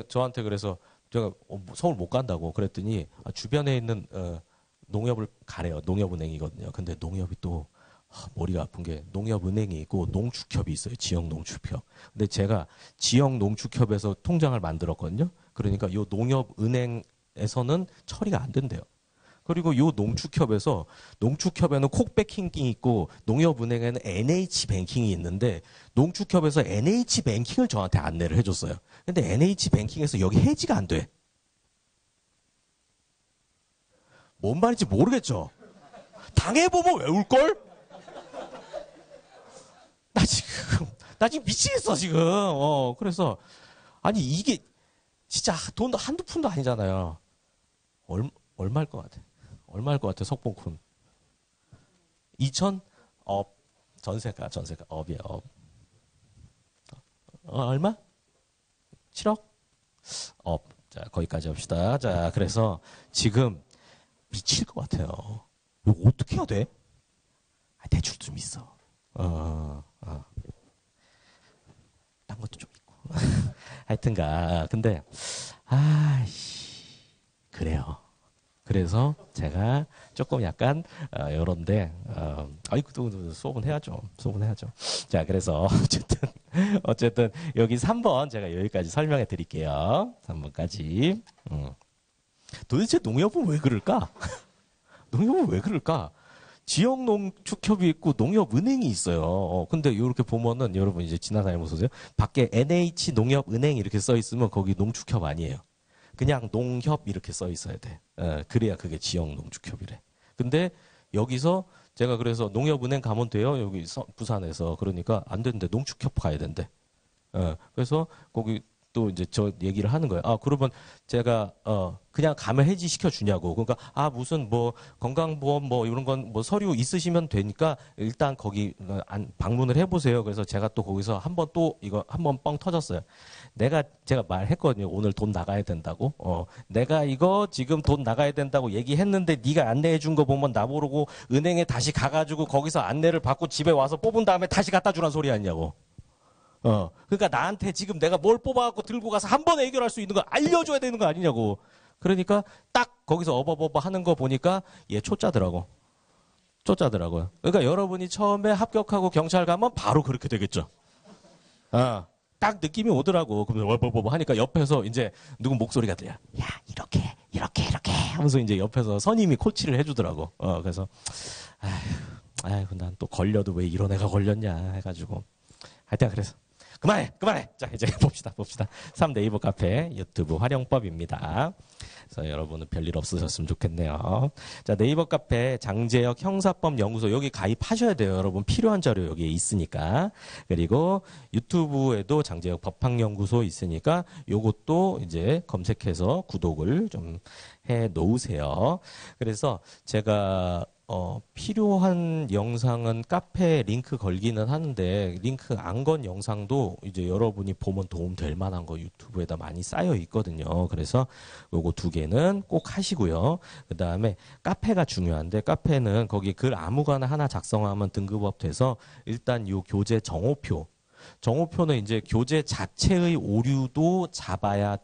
저한테 그래서 제가 서울 못 간다고 그랬더니, 주변에 있는, 농협을 가래요. 농협은행이거든요. 근데 농협이 또, 머리가 아픈 게 농협은행이 있고 농축협이 있어요. 지역 농축협. 근데 제가 지역 농축협에서 통장을 만들었거든요. 그러니까 요 농협은행에서는 처리가 안 된대요. 그리고 요 농축협에는 콕뱅킹이 있고 농협은행에는 NH뱅킹이 있는데 농축협에서 NH뱅킹을 저한테 안내를 해줬어요. 근데 NH뱅킹에서 여기 해지가 안 돼. 뭔 말인지 모르겠죠. 당해보면 외울걸? 나 지금 미치겠어, 지금. 그래서, 아니, 이게, 진짜 돈 한두 푼도 아니잖아요. 얼마일 것 같아? 얼마일 것 같아, 석봉쿤? 2천? 전세가, 업이에요, 업. 얼마? 7억? 업. 자, 거기까지 합시다. 자, 그래서 지금 미칠 것 같아요. 이거 어떻게 해야 돼? 대출 좀 있어. 딴 것도 좀 있고. 하여튼가. 근데, 그래요. 그래서 제가 조금 약간, 요런데, 또 수업은 해야죠. 자, 그래서, 어쨌든, 여기 3번 제가 여기까지 설명해 드릴게요. 3번까지. 도대체 농협은 왜 그럴까? 농협은 왜 그럴까? 지역 농축협이 있고 농협은행이 있어요. 근데 이렇게 보면은 여러분 이제 지나다니면서 보세요. 밖에 NH 농협은행 이렇게 써 있으면 거기 농축협 아니에요. 그냥 농협 이렇게 써 있어야 돼. 그래야 그게 지역 농축협이래. 근데 여기서 제가 그래서 농협은행 가면 돼요. 여기 부산에서. 그러니까 안 된대. 농축협 가야 된대. 그래서 거기 또 이제 저 얘기를 하는 거예요. 그러면 제가 그냥 가면 해지 시켜 주냐고. 그러니까 무슨 뭐 건강보험 뭐 이런 건 뭐 서류 있으시면 되니까 일단 거기 방문을 해보세요. 그래서 제가 또 거기서 한번 또 이거 한번 뻥 터졌어요. 제가 말했거든요. 오늘 돈 나가야 된다고. 내가 이거 지금 돈 나가야 된다고 얘기했는데 네가 안내해 준 거 보면 나모르고 은행에 다시 가가지고 거기서 안내를 받고 집에 와서 뽑은 다음에 다시 갖다 주란 소리 아니냐고. 그러니까 나한테 지금 내가 뭘 뽑아갖고 들고 가서 한 번에 해결할 수 있는 거 알려줘야 되는 거 아니냐고. 그러니까 딱 거기서 어버버버 하는 거 보니까 얘 초짜더라고요. 그러니까 여러분이 처음에 합격하고 경찰 가면 바로 그렇게 되겠죠. 딱 느낌이 오더라고. 그러면 어버버버 하니까 옆에서 이제 누구 목소리가 들려. 야, 이렇게 하면서 이제 옆에서 선임이 코치를 해주더라고. 그래서 아휴, 난 또 걸려도 왜 이런 애가 걸렸냐 해가지고. 하여튼 그래서 그만해. 자, 이제 봅시다. 3 네이버 카페 유튜브 활용법입니다. 그래서 여러분은 별일 없으셨으면 좋겠네요. 자, 네이버 카페 장재혁 형사법 연구소 여기 가입하셔야 돼요. 여러분 필요한 자료 여기에 있으니까. 그리고 유튜브에도 장재혁 법학연구소 있으니까 요것도 이제 검색해서 구독을 좀 해 놓으세요. 그래서 제가 필요한 영상은 카페에 링크 걸기는 하는데 링크 안 건 영상도 이제 여러분이 보면 도움 될 만한 거 유튜브에다 많이 쌓여 있거든요. 그래서 요거 2개는 꼭 하시고요. 그 다음에 카페가 중요한데 카페는 거기 글 아무거나 하나 작성하면 등급업 돼서 일단 요 교재 정오표는 이제 교재 자체의 오류도 잡아야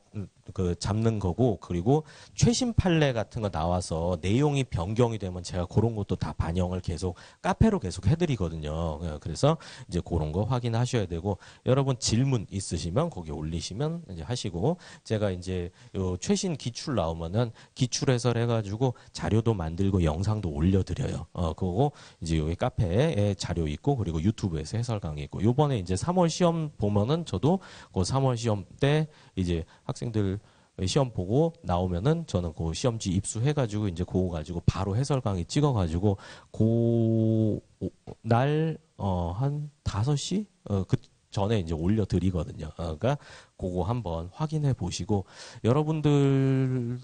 잡는 거고, 그리고 최신 판례 같은 거 나와서 내용이 변경이 되면 제가 그런 것도 다 반영을 계속 카페로 계속 해드리거든요. 그래서 이제 그런 거 확인하셔야 되고, 여러분 질문 있으시면 거기 올리시면 이제 하시고, 제가 이제 요 최신 기출 나오면은 기출 해설해가지고 자료도 만들고 영상도 올려드려요. 그거 이제 여기 카페에 자료 있고, 그리고 유튜브에서 해설 강의 있고, 요번에 이제 3월 시험 보면은 저도 그 3월 시험 때 이제 학생들 시험 보고 나오면은 저는 그 시험지 입수해가지고 이제 그거 가지고 바로 해설 강의 찍어가지고 날 한 5시 그 전에 이제 올려드리거든요. 그러니까 그거 한번 확인해 보시고, 여러분들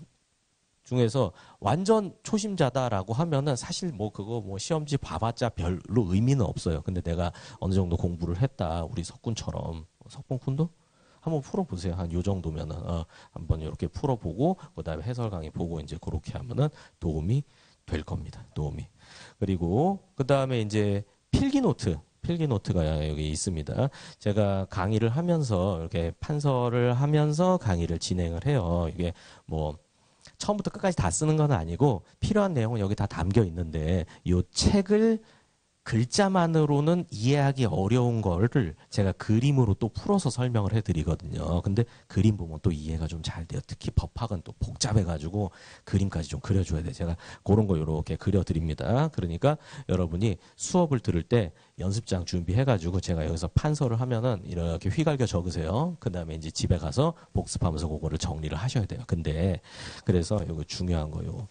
중에서 완전 초심자다라고 하면은 사실 뭐 그거 뭐 시험지 봐봤자 별로 의미는 없어요. 근데 내가 어느 정도 공부를 했다, 우리 석군처럼. 석군군도 한번 풀어보세요. 한 요 정도면은 한번 이렇게 풀어보고 그다음에 해설 강의 보고 이제 그렇게 하면은 도움이 될 겁니다. 도움이. 그리고 그다음에 이제 필기노트가 여기 있습니다. 제가 강의를 하면서 이렇게 판서를 하면서 강의를 진행을 해요. 이게 뭐 처음부터 끝까지 다 쓰는 건 아니고 필요한 내용은 여기 다 담겨 있는데, 이 책을 글자만으로는 이해하기 어려운 거를 제가 그림으로 또 풀어서 설명을 해드리거든요. 근데 그림 보면 또 이해가 좀 잘 돼요. 특히 법학은 또 복잡해가지고 그림까지 좀 그려줘야 돼요. 제가 그런 거 이렇게 그려드립니다. 그러니까 여러분이 수업을 들을 때 연습장 준비해가지고 제가 여기서 판서를 하면은 이렇게 휘갈겨 적으세요. 그 다음에 이제 집에 가서 복습하면서 그거를 정리를 하셔야 돼요. 근데 그래서 이거 중요한 거요.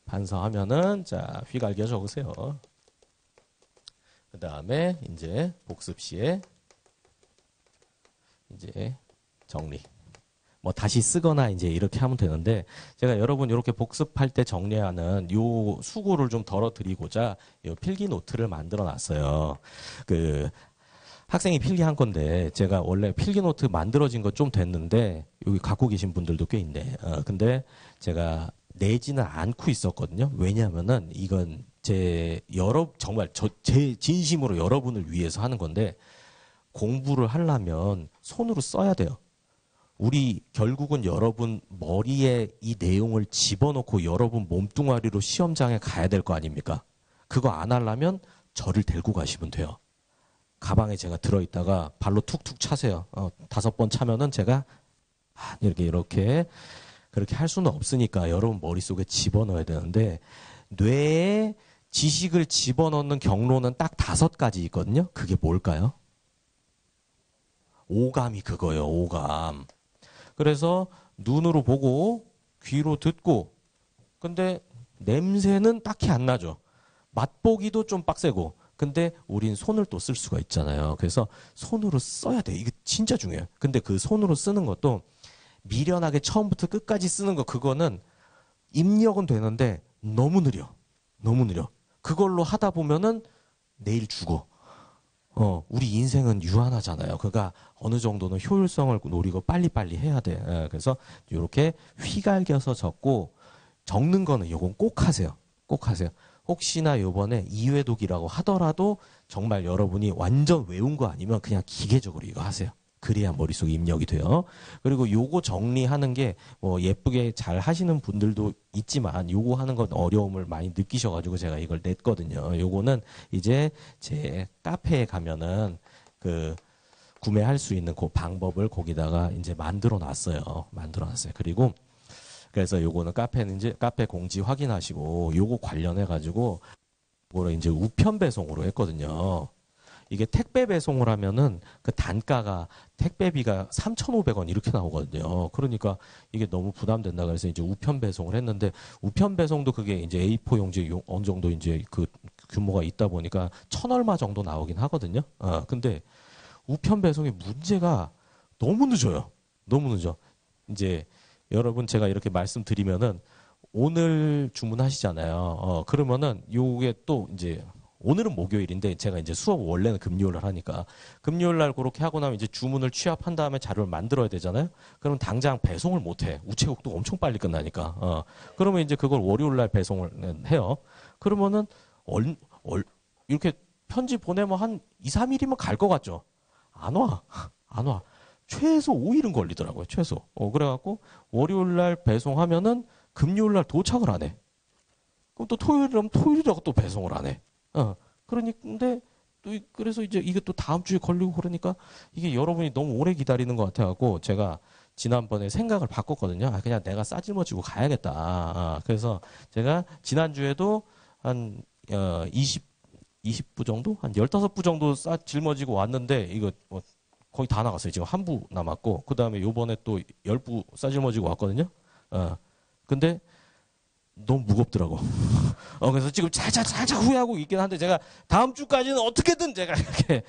판서하면은 자 휘갈겨 적으세요. 그 다음에 이제 복습 시에 이제 정리. 뭐 다시 쓰거나 이제 이렇게 하면 되는데, 제가 여러분 이렇게 복습할 때 정리하는 요 수고를 좀 덜어드리고자 요 필기 노트를 만들어 놨어요. 그 학생이 필기한 건데 제가 원래 필기 노트 만들어진 거 좀 됐는데 여기 갖고 계신 분들도 꽤 있네. 근데 제가 내지는 않고 있었거든요. 왜냐하면은 이건 정말 제 진심으로 여러분을 위해서 하는 건데, 공부를 하려면 손으로 써야 돼요. 우리 결국은 여러분 머리에 이 내용을 집어넣고 여러분 몸뚱아리로 시험장에 가야 될 거 아닙니까? 그거 안 하려면 저를 데리고 가시면 돼요. 가방에 제가 들어있다가 발로 툭툭 차세요. 5번 차면은 제가 이렇게 그렇게 할 수는 없으니까 여러분 머릿속에 집어넣어야 되는데, 뇌에 지식을 집어넣는 경로는 딱 5가지 있거든요. 그게 뭘까요? 오감이 그거예요. 오감. 그래서 눈으로 보고 귀로 듣고, 근데 냄새는 딱히 안 나죠. 맛보기도 좀 빡세고, 근데 우린 손을 또 쓸 수가 있잖아요. 그래서 손으로 써야 돼. 이게 진짜 중요해요. 근데 그 손으로 쓰는 것도 미련하게 처음부터 끝까지 쓰는 거, 그거는 입력은 되는데 너무 느려. 그걸로 하다 보면은 내일 죽어. 우리 인생은 유한하잖아요. 그러니까 어느 정도는 효율성을 노리고 빨리빨리 해야 돼. 그래서 이렇게 휘갈겨서 적는 거는 요건 꼭 하세요. 혹시나 요번에 이회독이라고 하더라도 정말 여러분이 완전 외운 거 아니면 그냥 기계적으로 이거 하세요. 그래야 머릿속에 입력이 돼요. 그리고 요거 정리하는 게 뭐 예쁘게 잘 하시는 분들도 있지만 요거 하는 건 어려움을 많이 느끼셔가지고 제가 이걸 냈거든요. 요거는 이제 제 카페에 가면은 그 구매할 수 있는 그 방법을 거기다가 이제 만들어 놨어요. 그리고 그래서 요거는 카페는 이제 카페 공지 확인하시고 요거 관련해 가지고 그거를 이제 우편 배송으로 했거든요. 이게 택배 배송을 하면은 그 단가가 택배비가 3,500원 이렇게 나오거든요. 그러니까 이게 너무 부담된다 그래서 이제 우편 배송을 했는데 우편 배송도 그게 이제 A4 용지 어느 정도 이제 그 규모가 있다 보니까 1,000얼마 정도 나오긴 하거든요. 근데 우편 배송의 문제가 너무 늦어요. 너무 늦어. 이제 여러분 제가 이렇게 말씀드리면은 오늘 주문하시잖아요. 그러면은 요게 또 이제 오늘은 목요일인데 제가 이제 수업 원래는 금요일날 하니까 금요일 날 그렇게 하고 나면 이제 주문을 취합한 다음에 자료를 만들어야 되잖아요. 그럼 당장 배송을 못 해. 우체국도 엄청 빨리 끝나니까. 그러면 이제 그걸 월요일 날 배송을 해요. 그러면은 이렇게 편지 보내면 한 2, 3일이면 갈 것 같죠? 안 와. 안 와. 최소 5일은 걸리더라고요. 최소. 그래갖고 월요일 날 배송하면은 금요일 날 도착을 안 해. 그럼 또 토요일이라면 토요일이라고 또 배송을 안 해. 근데 또 그래서 이제 이게 또 다음 주에 걸리고 그러니까 이게 여러분이 너무 오래 기다리는 것 같아갖고 제가 지난번에 생각을 바꿨거든요. 그냥 내가 싸질머지고 가야겠다. 그래서 제가 지난주에도 한 20부 정도? 한 15부 정도 짊어지고 왔는데 이거 거의 다 나갔어요. 지금 한 부 남았고 그 다음에 요번에 또 10부 싸질머지고 왔거든요. 근데 너무 무겁더라고. 그래서 지금 살짝 후회하고 있긴 한데 제가 다음 주까지는 어떻게든 제가 이렇게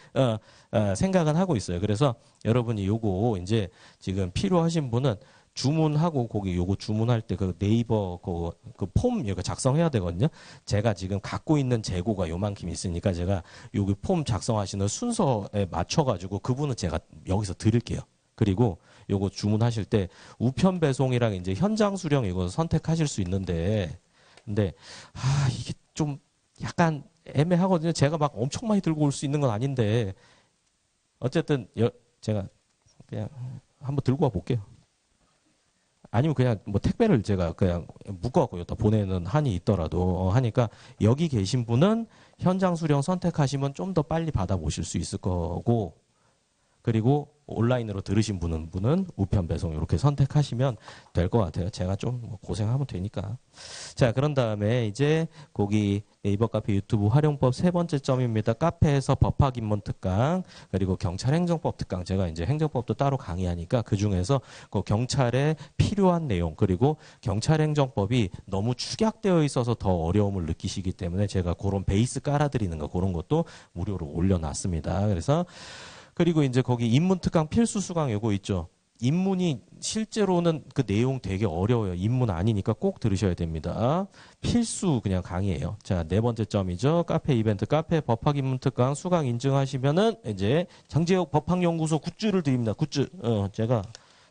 생각은 하고 있어요. 그래서 여러분이 요거 이제 지금 필요하신 분은 주문하고 거기 요거 주문할 때 그 네이버 그 폼 이거 작성해야 되거든요. 제가 지금 갖고 있는 재고가 요만큼 있으니까 제가 여기 폼 작성하시는 순서에 맞춰가지고 그분은 제가 여기서 드릴게요. 그리고 요거 주문하실 때 우편 배송이랑 이제 현장 수령 이거 선택하실 수 있는데 근데 이게 좀 약간 애매하거든요. 제가 막 엄청 많이 들고 올 수 있는 건 아닌데 어쨌든 제가 그냥 한번 들고 와 볼게요. 아니면 그냥 뭐 택배를 제가 그냥 묶어갖고 여기다 보내는 한이 있더라도 하니까 여기 계신 분은 현장 수령 선택하시면 좀 더 빨리 받아보실 수 있을 거고 그리고 온라인으로 들으신 분은 우편 배송 이렇게 선택하시면 될 것 같아요. 제가 좀 고생하면 되니까. 자, 그런 다음에 이제 거기 네이버 카페 유튜브 활용법 세 번째 점입니다. 카페에서 법학 입문 특강 그리고 경찰 행정법 특강 제가 이제 행정법도 따로 강의하니까 그 중에서 그 경찰에 필요한 내용 그리고 경찰 행정법이 너무 축약되어 있어서 더 어려움을 느끼시기 때문에 제가 그런 베이스 깔아드리는 거 그런 것도 무료로 올려놨습니다. 그리고 이제 거기 입문 특강 필수 수강 요거 있죠. 입문이 실제로는 그 내용 되게 어려워요. 입문 아니니까 꼭 들으셔야 됩니다. 필수 그냥 강의예요. 자, 네 번째 점이죠. 카페 이벤트, 카페 법학 입문 특강 수강 인증하시면은 이제 장재혁 법학연구소 굿즈를 드립니다. 굿즈. 제가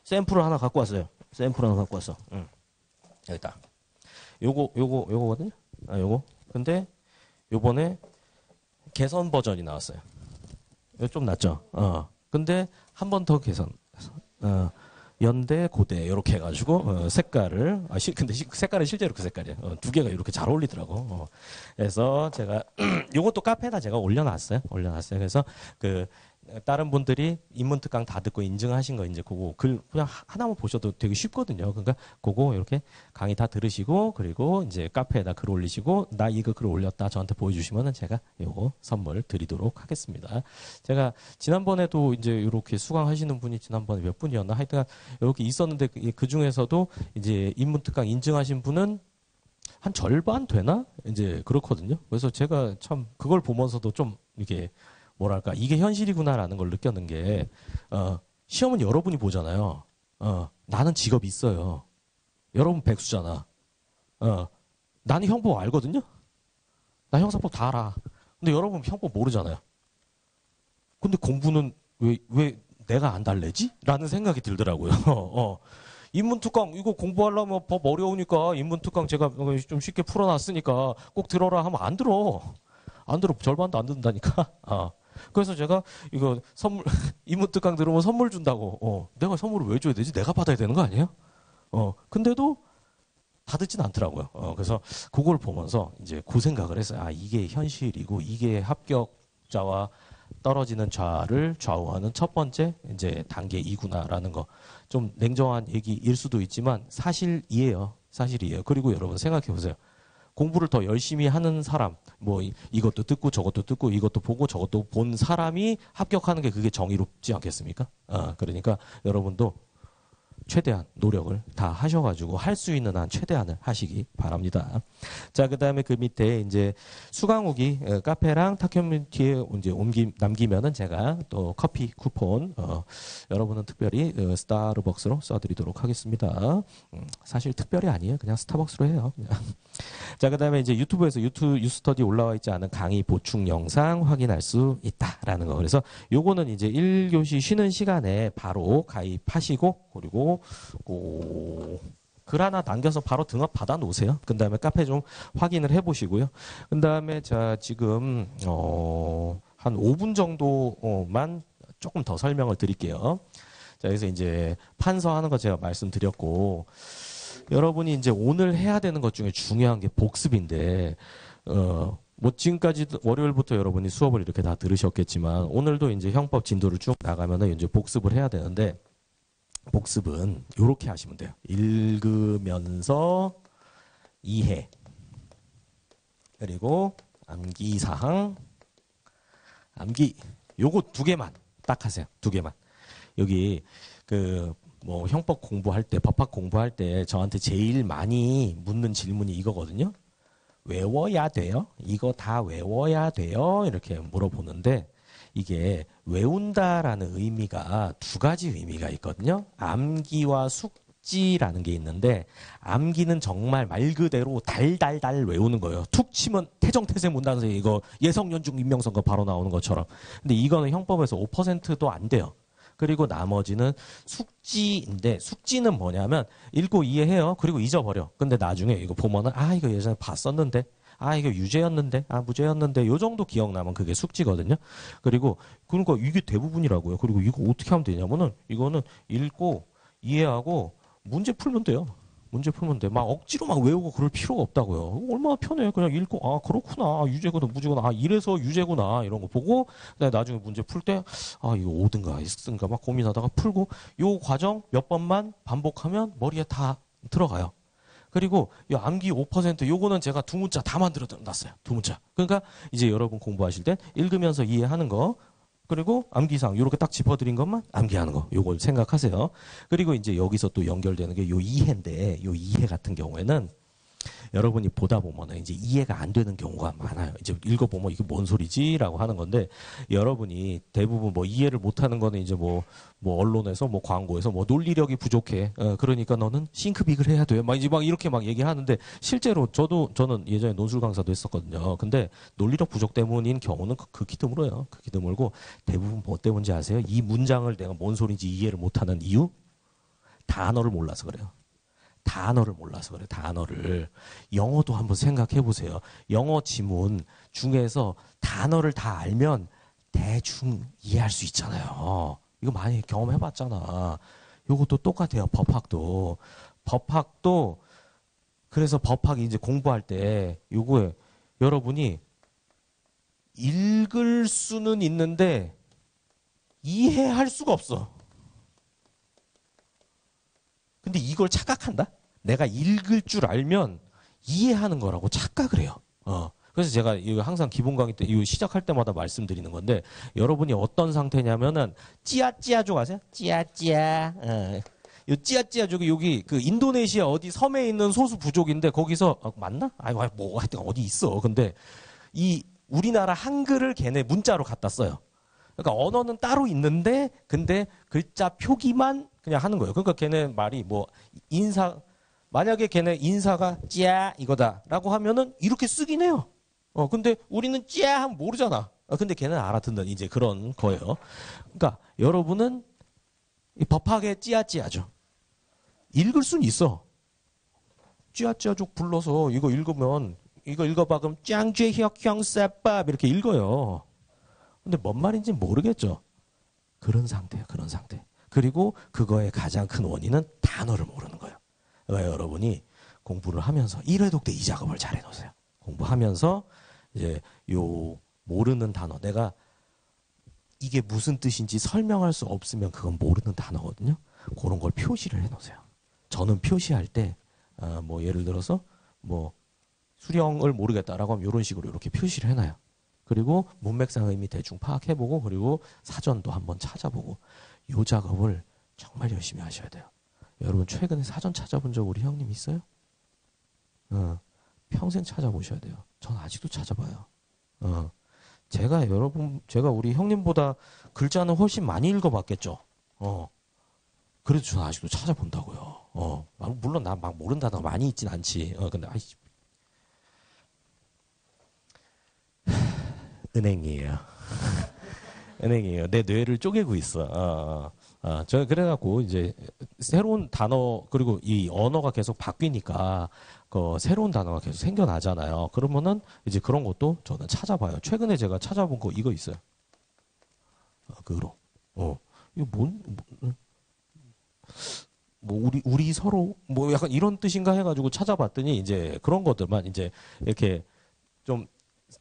샘플을 하나 갖고 왔어요. 샘플 하나 갖고 왔어. 여기다. 요거거든요. 요거. 근데 요번에 개선 버전이 나왔어요. 이거 좀 낫죠. 근데 한 번 더 개선. 연대, 고대 이렇게 해가지고 색깔을 근데 색깔은 실제로 그 색깔이에요. 두 개가 이렇게 잘 어울리더라고. 그래서 제가 요것도 카페에다 제가 올려놨어요. 그래서 그 다른 분들이 입문 특강 다 듣고 인증하신 거 이제 그거 글 그냥 하나만 보셔도 되게 쉽거든요. 그러니까 그거 이렇게 강의 다 들으시고 그리고 이제 카페에다 글 올리시고 나 이거 글 올렸다 저한테 보여주시면은 제가 요거 선물 드리도록 하겠습니다. 제가 지난번에도 이제 이렇게 수강하시는 분이 지난번에 몇 분이었나 하여튼 이렇게 있었는데 그 중에서도 이제 입문 특강 인증하신 분은 한 절반 되나 이제 그렇거든요. 그래서 제가 참 그걸 보면서도 좀 이게 뭐랄까 이게 현실이구나라는 걸 느꼈는 게 시험은 여러분이 보잖아요. 나는 직업이 있어요. 여러분 백수잖아. 나는 형법 알거든요. 나 형사법 다 알아. 근데 여러분 형법 모르잖아요. 근데 공부는 왜 내가 안 달래지? 라는 생각이 들더라고요. 인문특강 이거 공부하려면 법 어려우니까 인문특강 제가 좀 쉽게 풀어놨으니까 꼭 들어라 하면 안 들어. 절반도 안 듣는다니까. 그래서 제가 이거 선물 인문특강 들으면 선물 준다고. 내가 선물을 왜 줘야 되지? 내가 받아야 되는 거 아니에요? 근데도 다 듣진 않더라고요. 그래서 그걸 보면서 이제 그 생각을 했어요. 이게 현실이고 이게 합격자와 떨어지는 자를 좌우하는 첫 번째 이제 단계 이구나라는 거. 좀 냉정한 얘기일 수도 있지만 사실이에요. 그리고 여러분 생각해 보세요. 공부를 더 열심히 하는 사람, 뭐 이것도 듣고 저것도 듣고 이것도 보고 저것도 본 사람이 합격하는 게 그게 정의롭지 않겠습니까? 그러니까 여러분도 최대한 노력을 다 하셔가지고 할 수 있는 한 최대한을 하시기 바랍니다. 자, 그 다음에 그 밑에 이제 수강 후기 카페랑 탁커뮤니티에 이제 남기면은 제가 또 커피 쿠폰 여러분은 특별히 스타벅스로 써드리도록 하겠습니다. 사실 특별히 아니에요. 그냥 스타벅스로 해요. 그냥. 자, 그 다음에 이제 유튜브에서 유스터디 올라와 있지 않은 강의 보충 영상 확인할 수 있다라는 거. 그래서 요거는 이제 1교시 쉬는 시간에 바로 가입하시고 그리고 글 하나 남겨서 바로 등업 받아 놓으세요. 그 다음에 카페 좀 확인을 해 보시고요. 그 다음에 자, 지금, 한 5분 정도만 조금 더 설명을 드릴게요. 자, 그래서 이제 판서하는 거 제가 말씀드렸고, 여러분이 이제 오늘 해야 되는 것 중에 중요한 게 복습인데, 뭐 지금까지 월요일부터 여러분이 수업을 이렇게 다 들으셨겠지만, 오늘도 이제 형법 진도를 쭉 나가면은 이제 복습을 해야 되는데, 복습은 이렇게 하시면 돼요. 읽으면서 이해, 그리고 암기사항, 암기. 요거 두 개만 딱 하세요. 두 개만. 여기 뭐 형법 공부할 때, 법학 공부할 때 저한테 제일 많이 묻는 질문이 이거거든요. 외워야 돼요? 이거 다 외워야 돼요? 이렇게 물어보는데 이게 외운다라는 의미가 두 가지 의미가 있거든요. 암기와 숙지라는 게 있는데 암기는 정말 말 그대로 달달달 외우는 거예요. 툭 치면 태정태세 문단세 이거 예성연중 임명선거 바로 나오는 것처럼. 근데 이거는 형법에서 5%도 안 돼요. 그리고 나머지는 숙지인데 숙지는 뭐냐면 읽고 이해해요. 그리고 잊어버려. 근데 나중에 이거 보면은 이거 예전에 봤었는데 이거 유죄였는데, 무죄였는데, 요 정도 기억나면 그게 숙지거든요. 그러니까 이게 대부분이라고요. 그리고 이거 어떻게 하면 되냐면은, 이거는 읽고, 이해하고, 문제 풀면 돼요. 문제 풀면 돼. 막 억지로 막 외우고 그럴 필요가 없다고요. 얼마나 편해. 그냥 읽고, 그렇구나. 유죄구나, 무죄구나. 이래서 유죄구나. 이런 거 보고, 그다음에 나중에 문제 풀 때, 이거 O든가 X든가 막 고민하다가 풀고, 요 과정 몇 번만 반복하면 머리에 다 들어가요. 그리고 이 암기 5% 요거는 제가 두 문자 다 만들어 놨어요. 두 문자. 그러니까 이제 여러분 공부하실 때 읽으면서 이해하는 거 그리고 암기사항 요렇게 딱 짚어드린 것만 암기하는 거 요걸 생각하세요. 그리고 이제 여기서 또 연결되는 게 요 이해인데 요 이해 같은 경우에는 여러분이 보다 보면 이제 이해가 안 되는 경우가 많아요. 이제 읽어보면 이게 뭔 소리지라고 하는 건데 여러분이 대부분 뭐 이해를 못하는 거는 이제 뭐 언론에서 뭐 광고에서 뭐 논리력이 부족해. 그러니까 너는 싱크빅을 해야 돼. 막 이제 막 이렇게 막 얘기하는데 실제로 저는 예전에 논술 강사도 했었거든요. 근데 논리력 부족 때문인 경우는 극히 드물어요. 극히 드물고 대부분 뭐 때문인지 아세요? 이 문장을 내가 뭔 소리인지 이해를 못하는 이유? 단어를 몰라서 그래요. 단어를 몰라서 그래. 단어를. 영어도 한번 생각해 보세요. 영어 지문 중에서 단어를 다 알면 대충 이해할 수 있잖아요. 이거 많이 경험해 봤잖아. 이것도 똑같아요. 법학도 그래서 법학 이제 공부할 때 요거에 여러분이 읽을 수는 있는데 이해할 수가 없어. 근데 이걸 착각한다? 내가 읽을 줄 알면 이해하는 거라고 착각을 해요. 그래서 제가 이거 항상 기본 강의 때 이거 시작할 때마다 말씀드리는 건데 여러분이 어떤 상태냐면은 찌아찌아족 아세요? 찌아찌아. 이 찌아찌아족이 여기 그 인도네시아 어디 섬에 있는 소수 부족인데 거기서 맞나? 뭐 하여튼 어디 있어. 근데 이 우리나라 한글을 걔네 문자로 갖다 써요. 그러니까 언어는 따로 있는데 근데 글자 표기만 그냥 하는 거예요. 그러니까 걔네 말이 뭐 만약에 걔네 인사가 찌야 이거다라고 하면은 이렇게 쓰긴 해요. 근데 우리는 찌야 하면 모르잖아. 근데 걔는 알아듣는 이제 그런 거예요. 그러니까 여러분은 이 법학의 찌야찌야죠. 읽을 수는 있어. 찌야찌야족 불러서 이거 읽으면 이거 읽어봐 그럼 짱쥐혁 형사밥 이렇게 읽어요. 근데 뭔 말인지 모르겠죠. 그런 상태예요. 그런 상태. 그리고 그거의 가장 큰 원인은 단어를 모르는 거예요. 그러니까 여러분이 공부를 하면서 1회독 때 이 작업을 잘 해놓으세요. 공부하면서 이제 요 모르는 단어 내가 이게 무슨 뜻인지 설명할 수 없으면 그건 모르는 단어거든요. 그런 걸 표시를 해놓으세요. 저는 표시할 때 뭐 예를 들어서 뭐 수령을 모르겠다라고 하면 이런 식으로 이렇게 표시를 해놔요. 그리고 문맥상 의미 대충 파악해보고 그리고 사전도 한번 찾아보고 요 작업을 정말 열심히 하셔야 돼요. 여러분 최근에 사전 찾아본 적 우리 형님 있어요? 평생 찾아보셔야 돼요. 전 아직도 찾아봐요. 제가 우리 형님보다 글자는 훨씬 많이 읽어봤겠죠. 그래도 저는 아직도 찾아본다고요. 물론 나 막 모르는 단어가 많이 있진 않지. 근데 은행이에요. 은행이에요. 내 뇌를 쪼개고 있어. 저 그래갖고 이제 새로운 단어 그리고 이 언어가 계속 바뀌니까 그 새로운 단어가 계속 생겨나잖아요. 그러면은 이제 그런 것도 저는 찾아봐요. 최근에 제가 찾아본 거 이거 있어요. 그로. 이거 우리 서로 뭐 약간 이런 뜻인가 해가지고 찾아봤더니 이제 그런 것들만 이제 이렇게 좀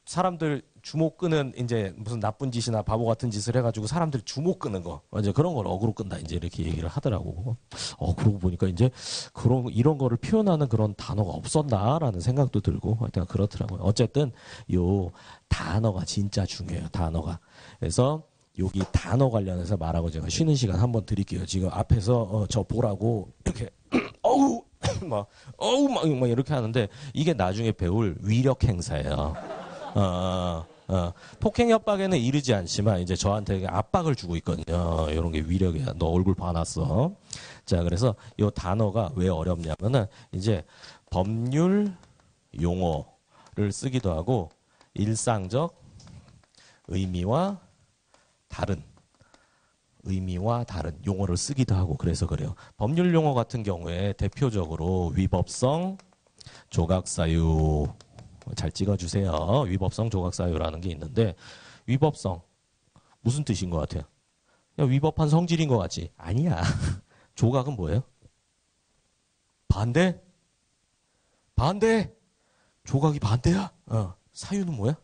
사람들 주목 끄는 이제 무슨 나쁜 짓이나 바보 같은 짓을 해가지고 사람들 주목 끄는 거 이제 그런 걸 어그로 끈다 이제 이렇게 얘기를 하더라고. 그러고 보니까 이제 이런 거를 표현하는 그런 단어가 없었나라는 생각도 들고 하여튼 그렇더라고요. 어쨌든 요 단어가 진짜 중요해요. 단어가. 그래서 여기 단어 관련해서 말하고 제가 쉬는 시간 한번 드릴게요. 지금 앞에서 저 보라고 이렇게 어우 막 이렇게 하는데 이게 나중에 배울 위력 행사예요. 폭행 협박에는 이르지 않지만 이제 저한테 압박을 주고 있거든요. 이런 게 위력이야. 너 얼굴 봐놨어. 자, 그래서 이 단어가 왜 어렵냐면은 이제 법률 용어를 쓰기도 하고 일상적 의미와 다른 용어를 쓰기도 하고 그래서 그래요. 법률 용어 같은 경우에 대표적으로 위법성, 조각사유 잘 찍어주세요. 위법성, 조각사유라는 게 있는데 위법성 무슨 뜻인 것 같아요? 그냥 위법한 성질인 것 같지? 아니야. 조각은 뭐예요? 반대? 조각이 반대야? 사유는 뭐야?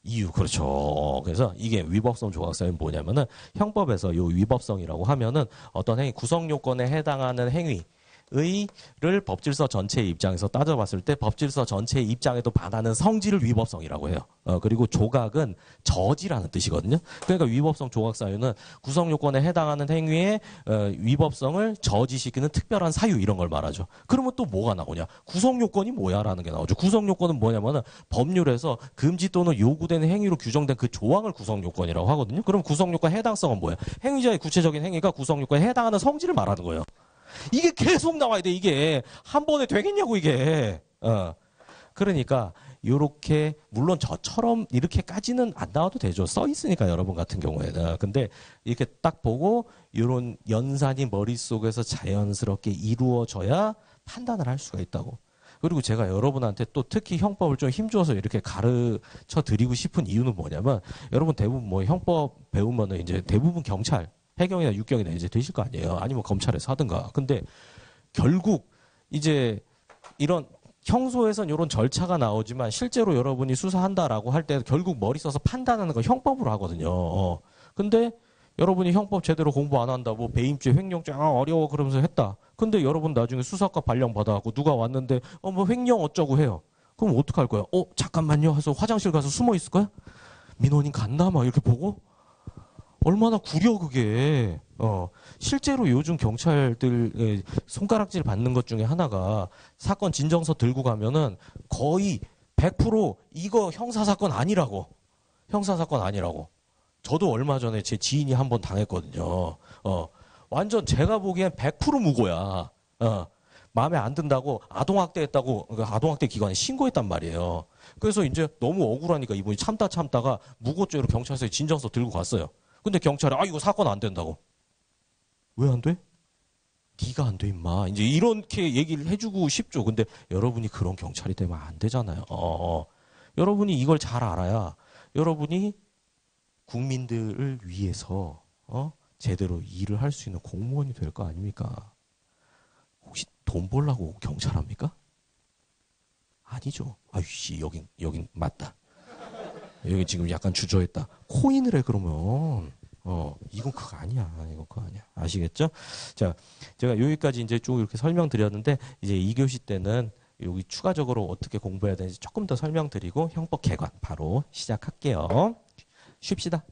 이유. 그렇죠. 그래서 이게 위법성 조각사유는 뭐냐면은 형법에서 요 위법성이라고 하면은 어떤 행위 구성 요건에 해당하는 행위를 법질서 전체의 입장에서 따져봤을 때 법질서 전체의 입장에도 반하는 성질을 위법성이라고 해요. 그리고 조각은 저지라는 뜻이거든요. 그러니까 위법성 조각사유는 구성 요건에 해당하는 행위의 위법성을 저지시키는 특별한 사유 이런 걸 말하죠. 그러면 또 뭐가 나오냐? 구성 요건이 뭐야라는 게 나오죠. 구성 요건은 뭐냐면은 법률에서 금지 또는 요구되는 행위로 규정된 그 조항을 구성 요건이라고 하거든요. 그럼 구성 요건 해당성은 뭐야? 행위자의 구체적인 행위가 구성 요건에 해당하는 성질을 말하는 거예요. 이게 계속 나와야 돼. 이게 한 번에 되겠냐고 이게. 그러니까 요렇게 물론 저처럼 이렇게까지는 안 나와도 되죠. 써 있으니까 여러분 같은 경우에는. 근데 이렇게 딱 보고 요런 연산이 머릿속에서 자연스럽게 이루어져야 판단을 할 수가 있다고. 그리고 제가 여러분한테 또 특히 형법을 좀 힘줘서 이렇게 가르쳐 드리고 싶은 이유는 뭐냐면 여러분 대부분 뭐 형법 배우면은 이제 대부분 경찰 해경이나 육경이나 이제 되실 거 아니에요. 아니면 검찰에서 하든가. 근데 결국 이제 이런 형소에선 이런 절차가 나오지만 실제로 여러분이 수사한다라고 할 때 결국 머리 써서 판단하는 거 형법으로 하거든요. 근데 여러분이 형법 제대로 공부 안 한다, 뭐 배임죄, 횡령죄 어려워 그러면서 했다. 근데 여러분 나중에 수사과 발령 받아갖고 누가 왔는데 뭐 횡령 어쩌고 해요. 그럼 어떡할 거야? 잠깐만요 해서 화장실 가서 숨어 있을 거야? 민원인 갔나 막 이렇게 보고? 얼마나 구려 그게. 실제로 요즘 경찰들 손가락질 받는 것 중에 하나가 사건 진정서 들고 가면은 거의 100% 이거 형사사건 아니라고. 형사사건 아니라고. 저도 얼마 전에 제 지인이 한 번 당했거든요. 완전 제가 보기엔 100% 무고야. 마음에 안 든다고 아동학대했다고 아동학대 기관에 신고했단 말이에요. 그래서 이제 너무 억울하니까 이분이 참다가 무고죄로 경찰서에 진정서 들고 갔어요. 근데 경찰이 이거 사건 안 된다고. 왜 안 돼? 네가 안 돼 임마. 이제 이렇게 얘기를 해주고 싶죠. 근데 여러분이 그런 경찰이 되면 안 되잖아요. 여러분이 이걸 잘 알아야 여러분이 국민들을 위해서 제대로 일을 할 수 있는 공무원이 될 거 아닙니까? 혹시 돈 벌려고 경찰합니까? 아니죠. 아이씨 여긴 맞다. 여기 지금 약간 주저했다. 코인을 해 그러면. 이건 그거 아니야. 이건 그거 아니야. 아시겠죠? 자, 제가 여기까지 이제 쭉 이렇게 설명드렸는데 이제 2교시 때는 여기 추가적으로 어떻게 공부해야 되는지 조금 더 설명드리고 형법 개관 바로 시작할게요. 쉽시다.